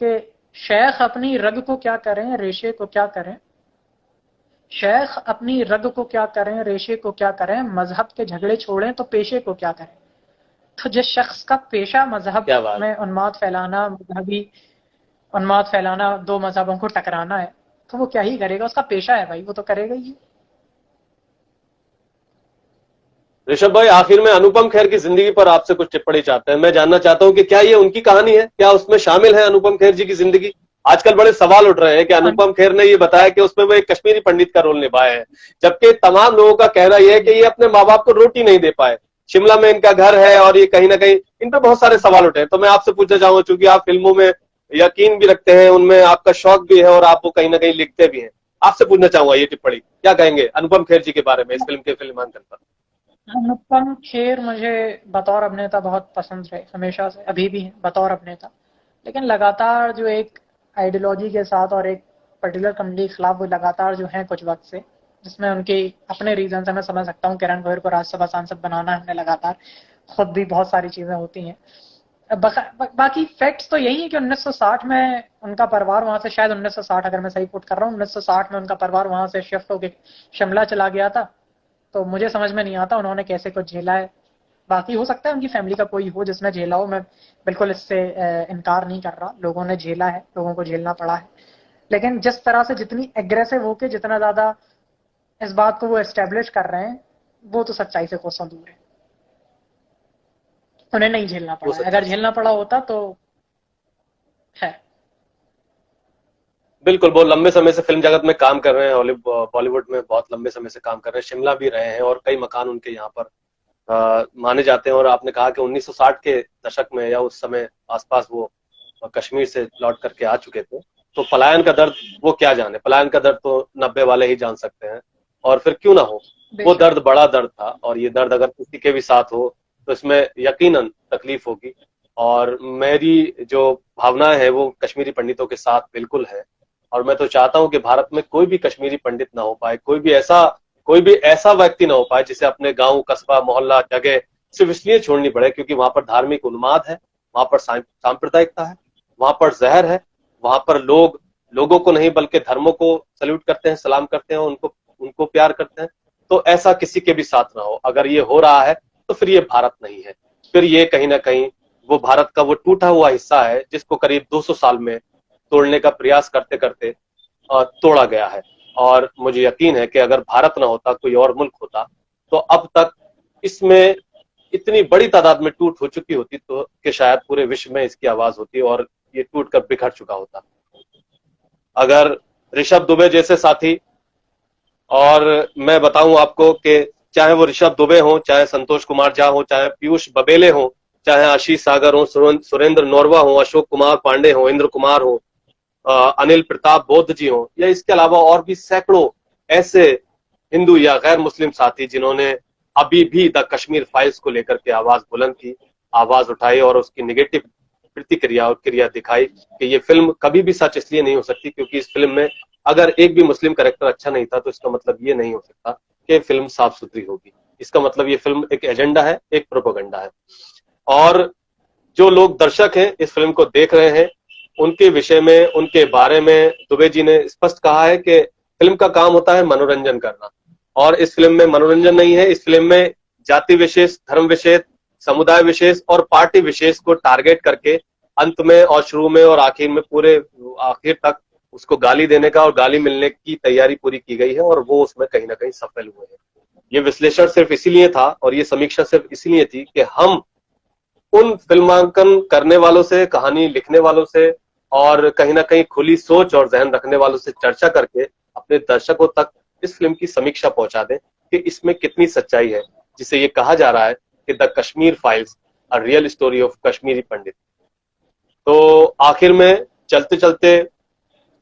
कि शेख अपनी रग को क्या करें, रेशे को क्या करें, शेख अपनी रग को क्या करें, रेशे को क्या करें, मजहब के झगड़े छोड़ें तो पेशे को क्या करें। तो जिस शख्स का पेशा मजहब में उन्माद फैलाना, मजहबी उन्माद फैलाना, दो मजहबों को टकराना है, तो वो क्या ही करेगा, उसका पेशा है भाई, वो तो करेगा ही। ऋषभ भाई, आखिर में अनुपम खेर की जिंदगी पर आपसे कुछ टिप्पणी चाहते हैं। मैं जानना चाहता हूं कि क्या ये उनकी कहानी है, क्या उसमें शामिल है अनुपम खेर जी की जिंदगी। आजकल बड़े सवाल उठ रहे हैं कि अनुपम खेर ने ये बताया कि उसमें वो एक कश्मीरी पंडित का रोल निभाया है, जबकि तमाम लोगों का कहना यह है कि ये अपने माँ बाप को रोटी नहीं दे पाए। शिमला में इनका घर है और ये कहीं ना कहीं इन पर बहुत सारे सवाल उठे हैं। तो मैं आपसे पूछना चाहूंगा, चूंकि आप फिल्मों में यकीन भी रखते हैं, उनमें आपका शौक भी है और आप वो कहीं ना कहीं लिखते भी हैं, आपसे पूछना चाहूंगा ये टिप्पणी क्या कहेंगे अनुपम खेर जी के बारे में इस फिल्म के फिल्मांकन पर। अनुपम खेर मुझे बतौर अभिनेता बहुत पसंद रहे हमेशा से, अभी भी है बतौर अभिनेता, लेकिन लगातार जो एक आइडियोलॉजी के साथ और एक पर्टिकुलर कम्युनिटी के खिलाफ वो लगातार जो है कुछ वक्त से, जिसमें उनके अपने रीजन से मैं समझ सकता हूँ, किरण गोयर को राज्यसभा सांसद बनाना हमने लगातार, खुद भी बहुत सारी चीजें होती हैं। बाकी फैक्ट्स तो यही है कि 1960 में उनका परिवार वहां से, शायद 1960 अगर मैं सही कोट कर रहा हूँ, 1960 में उनका परिवार वहां से शिफ्ट होकर शिमला चला गया था। तो मुझे समझ में नहीं आता उन्होंने कैसे कुछ झेला है। बाकी हो सकता है उनकी फैमिली का कोई हो जिसने झेला हो, मैं बिल्कुल इससे इनकार नहीं कर रहा, लोगों ने झेला है, लोगों को झेलना पड़ा है। लेकिन जिस तरह से, जितनी एग्रेसिव होके, जितना ज्यादा इस बात को वो एस्टेब्लिश कर रहे हैं, वो तो सच्चाई से कोसों दूर है। उन्हें नहीं झेलना पड़ा है, अगर झेलना पड़ा होता तो है। बिल्कुल, बहुत लंबे समय से फिल्म जगत में काम कर रहे हैं, बॉलीवुड में बहुत लंबे समय से काम कर रहे हैं, शिमला भी रहे हैं और कई मकान उनके यहाँ पर माने जाते हैं। और आपने कहा कि 1960 के दशक में या उस समय आसपास वो कश्मीर से लौट करके आ चुके थे। तो पलायन का दर्द वो क्या जाने, पलायन का दर्द तो 90 वाले ही जान सकते हैं, और फिर क्यों ना हो, वो दर्द बड़ा दर्द था। और ये दर्द अगर किसी के भी साथ हो तो इसमें यकीनन तकलीफ होगी। और मेरी जो भावनाएं है वो कश्मीरी पंडितों के साथ बिल्कुल है। और मैं तो चाहता हूं कि भारत में कोई भी कश्मीरी पंडित ना हो पाए, कोई भी ऐसा व्यक्ति ना हो पाए जिसे अपने गांव, कस्बा, मोहल्ला, जगह सिर्फ इसलिए छोड़नी पड़े क्योंकि वहां पर धार्मिक उन्माद है, वहां पर सांप्रदायिकता है, वहां पर जहर है, वहां पर लोगों को नहीं बल्कि धर्मों को सल्यूट करते हैं, सलाम करते हैं, उनको प्यार करते हैं। तो ऐसा किसी के भी साथ ना हो। अगर ये हो रहा है तो फिर ये भारत नहीं है, फिर ये कहीं ना कहीं वो भारत का वो टूटा हुआ हिस्सा है जिसको करीब 200 साल में तोड़ने का प्रयास करते करते तोड़ा गया है। और मुझे यकीन है कि अगर भारत ना होता, कोई और मुल्क होता, तो अब तक इसमें इतनी बड़ी तादाद में टूट हो चुकी होती तो कि शायद पूरे विश्व में इसकी आवाज होती और ये टूट कर बिखर चुका होता। अगर ऋषभ दुबे जैसे साथी, और मैं बताऊं आपको कि चाहे वो ऋषभ दुबे हो, चाहे संतोष कुमार झा हो, चाहे पीयूष बबेले हो, चाहे आशीष सागर हो, सुरेंद्र नोरवा हो, अशोक कुमार पांडे हो, इंद्र कुमार हो, अनिल प्रताप बौद्ध जी हो, या इसके अलावा और भी सैकड़ों ऐसे हिंदू या गैर मुस्लिम साथी जिन्होंने अभी भी द कश्मीर फाइल्स को लेकर के आवाज बुलंद की, आवाज उठाई और उसकी निगेटिव प्रतिक्रिया और क्रिया दिखाई कि ये फिल्म कभी भी सच इसलिए नहीं हो सकती क्योंकि इस फिल्म में अगर एक भी मुस्लिम कैरेक्टर अच्छा नहीं था तो इसका मतलब ये नहीं हो सकता कि फिल्म साफ सुथरी होगी। इसका मतलब ये फिल्म एक एजेंडा है, एक प्रोपेगेंडा है। और जो लोग दर्शक हैं इस फिल्म को देख रहे हैं, उनके विषय में, उनके बारे में दुबे जी ने स्पष्ट कहा है कि फिल्म का काम होता है मनोरंजन करना, और इस फिल्म में मनोरंजन नहीं है। इस फिल्म में जाति विशेष, धर्म विशेष, समुदाय विशेष और पार्टी विशेष को टारगेट करके अंत में और शुरू में और आखिर में, पूरे आखिर तक उसको गाली देने का और गाली मिलने की तैयारी पूरी की गई है, और वो उसमें कहीं ना कहीं सफल हुए हैं। ये विश्लेषण सिर्फ इसीलिए था और ये समीक्षा सिर्फ इसीलिए थी कि हम उन फिल्मांकन करने वालों से, कहानी लिखने वालों से और कहीं ना कहीं खुली सोच और जहन रखने वालों से चर्चा करके अपने दर्शकों तक इस फिल्म की समीक्षा पहुंचा दें कि इसमें कितनी सच्चाई है, जिसे ये कहा जा रहा है कि the Kashmir files, a real story of Kashmiri Pandit. तो आखिर में चलते चलते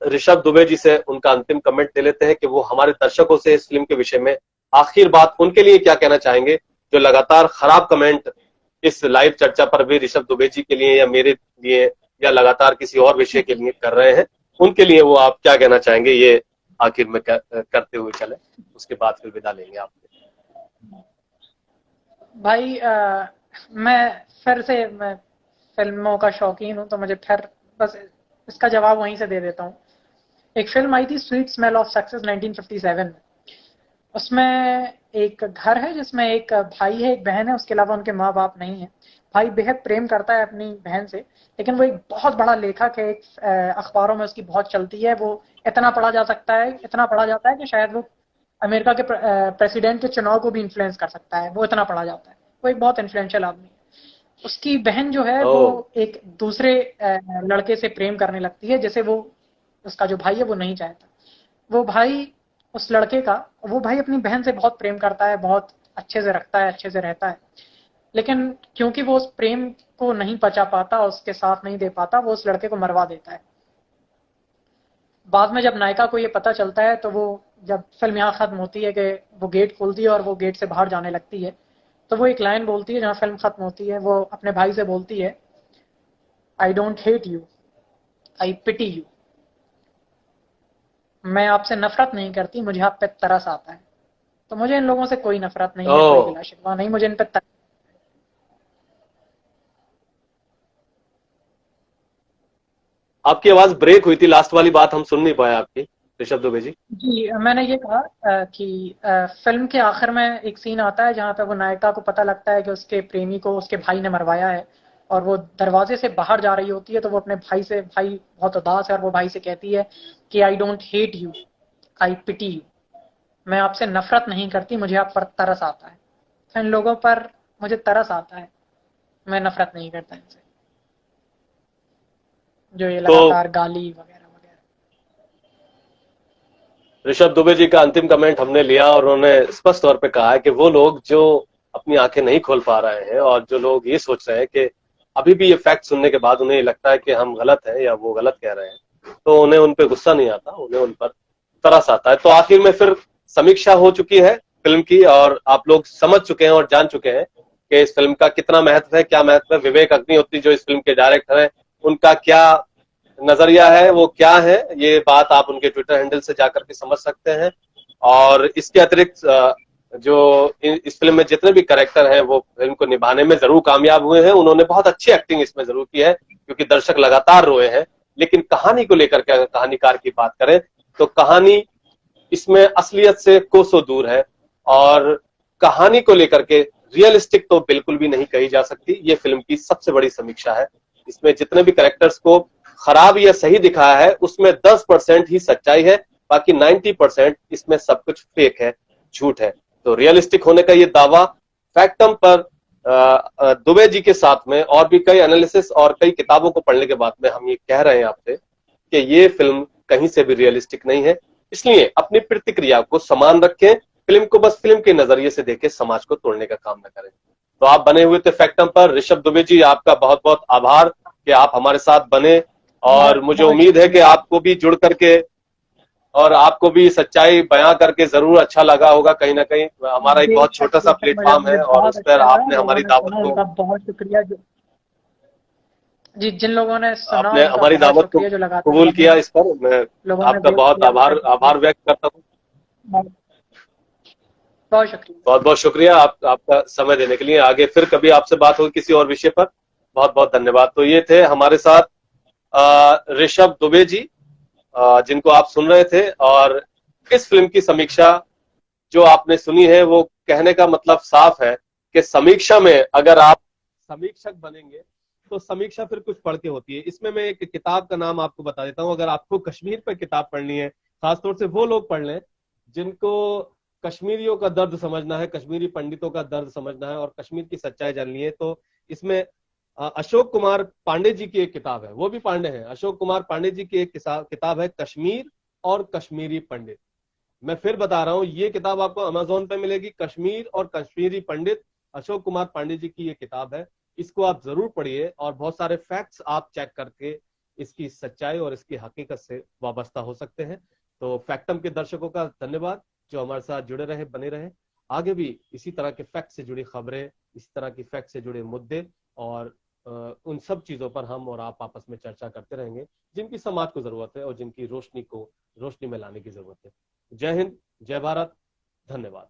ऋषभ दुबे जी से उनका अंतिम कमेंट ले लेते हैं कि वो हमारे दर्शकों से इस फिल्म के विषय में आखिर बात उनके लिए क्या कहना चाहेंगे, जो लगातार खराब कमेंट इस लाइव चर्चा पर भी ऋषभ दुबे जी के लिए या मेरे लिए या लगातार किसी और विषय के लिए कर रहे हैं। उनके लिए वो आप क्या कहना चाहेंगे, ये आखिर में करते हुए चले, उसके बाद फिर विदा लेंगे आपसे। भाई मैं फिल्मों का शौकीन हूँ, तो मुझे फिर बस इसका जवाब वहीं से दे देता हूँ। एक फिल्म आई थी स्वीट स्मेल ऑफ सक्सेस 1957 में। उसमें एक घर है जिसमें एक भाई है, एक बहन है, उसके अलावा उनके माँ बाप नहीं है। भाई बेहद प्रेम करता है अपनी बहन से, लेकिन वो एक बहुत बड़ा लेखक है, एक अखबारों में उसकी बहुत चलती है। वो इतना पढ़ा जाता है कि शायद वो अमेरिका के प्रेसिडेंट के चुनाव को भी इन्फ्लुएंस कर सकता है, वो इतना पढ़ा जाता है। वो एक बहुत इन्फ्लुएंशियल आदमी है। उसकी बहन जो है वो एक दूसरे लड़के से प्रेम करने लगती है, जैसे वो उसका जो भाई है वो नहीं चाहता। वो भाई उस लड़के का वो भाई अपनी बहन से बहुत प्रेम करता है, बहुत अच्छे से रखता है, अच्छे से रहता है, लेकिन क्योंकि वो उस प्रेम को नहीं पचा पाता, उसके साथ नहीं दे पाता, वो उस लड़के को मरवा देता है। बाद में जब नायिका को ये पता चलता है, तो वो जब फिल्म यहाँ खत्म होती है कि वो गेट खोलती है और वो गेट से बाहर जाने लगती है, तो वो एक लाइन बोलती है जहाँ फिल्म खत्म होती है। वो अपने भाई से बोलती है, I don't hate you, I pity you. मैं आपसे नफरत नहीं करती, मुझे आप पे तरस आता है। तो मुझे इन लोगों से कोई नफरत नहीं है, कोई गिला शिकवा नहीं, मुझे इन पे तरस। आपकी आवाज ब्रेक हुई थी, लास्ट वाली बात हम सुन नहीं पाए आपकी ऋषभ दुबे जी। जी, मैंने ये कहा कि फिल्म के आखिर में एक सीन आता है जहाँ पे वो नायिका को पता लगता है कि उसके प्रेमी को उसके भाई ने मरवाया है, और वो दरवाजे से बाहर जा रही होती है। तो वो अपने भाई बहुत उदास है, और वो भाई से कहती है कि I don't hate you, I pity you. मैं आपसे नफरत नहीं करती, मुझे आप पर तरस आता है। तो इन लोगों पर मुझे तरस आता है, मैं नफरत नहीं करता इनसे, जो ये तो लगातार गाली वगैरह वगैरह। ऋषभ दुबे जी का अंतिम कमेंट हमने लिया और उन्होंने स्पष्ट तौर पे कहा है कि वो लोग जो अपनी आंखें नहीं खोल पा रहे हैं और जो लोग ये सोच रहे हैं कि अभी भी ये फैक्ट सुनने के बाद उन्हें लगता है कि हम गलत हैं या वो गलत कह रहे हैं, तो उन्हें उन पे गुस्सा नहीं आता, उन्हें उन पर तरस आता है। तो आखिर में फिर समीक्षा हो चुकी है फिल्म की और आप लोग समझ चुके हैं और जान चुके हैं कि इस फिल्म का कितना महत्व है, क्या महत्व है। विवेक अग्निहोत्री जो इस फिल्म के डायरेक्टर हैं, उनका क्या नजरिया है, वो क्या है, ये बात आप उनके ट्विटर हैंडल से जाकर के समझ सकते हैं। और इसके अतिरिक्त जो इस फिल्म में जितने भी कैरेक्टर हैं वो फिल्म को निभाने में जरूर कामयाब हुए हैं। उन्होंने बहुत अच्छी एक्टिंग इसमें जरूर की है, क्योंकि दर्शक लगातार रोए हैं। लेकिन कहानी को लेकर के अगर कहानीकार की बात करें तो कहानी इसमें असलियत से कोसों दूर है, और कहानी को लेकर के रियलिस्टिक तो बिल्कुल भी नहीं कही जा सकती। ये फिल्म की सबसे बड़ी समीक्षा है। इसमें जितने भी कैरेक्टर्स को खराब या सही दिखाया है उसमें 10% ही सच्चाई है, बाकी 90% इसमें सब कुछ फेक है, झूठ है। तो रियलिस्टिक होने का ये दावा फैक्टम पर दुबे जी के साथ में और भी कई एनालिसिस और कई किताबों को पढ़ने के बाद में हम ये कह रहे हैं आपसे कि ये फिल्म कहीं से भी रियलिस्टिक नहीं है। इसलिए अपनी प्रतिक्रिया को समान रखें, फिल्म को बस फिल्म के नजरिए से देखें, समाज को तोड़ने का काम न करें। तो आप बने हुए थे फैक्टम पर। ऋषभ दुबे जी, आपका बहुत बहुत आभार कि आप हमारे साथ बने, और मुझे उम्मीद है कि आपको भी जुड़ करके और आपको भी सच्चाई बयां करके जरूर अच्छा लगा होगा। कहीं ना कहीं हमारा एक बहुत छोटा सा प्लेटफॉर्म मुझे है और बहुत उस पर अच्छा लगा। आपने लोगों हमारी ने दावत सुना, को उनका बहुत शुक्रिया। जी, जिन लोगों ने सुना आपने उनका हमारी बहुत दावत को शुक्रिया, जो लगातार कबूल किया, इस पर मैं लोगों ने आपका वेट बहुत किया आभार उसका। आभार व्यक्त करता हूँ। बहुत शुक्रिया। बहुत बहुत शुक्रिया आपका समय देने के लिए। आगे फिर कभी आपसे बात होगी किसी और विषय पर। बहुत बहुत धन्यवाद। तो ये थे हमारे साथ ऋषभ दुबे जी, जिनको आप सुन रहे थे। और इस फिल्म की समीक्षा जो आपने सुनी है, वो कहने का मतलब साफ है कि समीक्षा में अगर आप समीक्षक बनेंगे तो समीक्षा फिर कुछ पढ़ के होती है। इसमें मैं एक किताब का नाम आपको बता देता हूं। अगर आपको कश्मीर पर किताब पढ़नी है, खासतौर से वो लोग पढ़ लें जिनको कश्मीरियों का दर्द समझना है, कश्मीरी पंडितों का दर्द समझना है और कश्मीर की सच्चाई जाननी है, तो इसमें अशोक कुमार पांडे जी की एक किताब है। वो भी पांडे हैं, अशोक कुमार पांडे जी की एक किताब है, कश्मीर और कश्मीरी पंडित। मैं फिर बता रहा हूं, ये किताब आपको अमेजोन पे मिलेगी, कश्मीर और कश्मीरी पंडित, अशोक कुमार पांडे जी की ये किताब है। इसको आप जरूर पढ़िए और बहुत सारे फैक्ट्स आप चेक करके इसकी सच्चाई और इसकी हकीकत से वाबस्ता हो सकते हैं। तो फैक्टम के दर्शकों का धन्यवाद जो हमारे साथ जुड़े रहे, बने रहे। आगे भी इसी तरह के फैक्ट से जुड़ी खबरें, इसी तरह की फैक्ट से जुड़े मुद्दे और उन सब चीजों पर हम और आप आपस में चर्चा करते रहेंगे जिनकी समाज को जरूरत है और जिनकी रोशनी में लाने की जरूरत है। जय हिंद, जय भारत, धन्यवाद।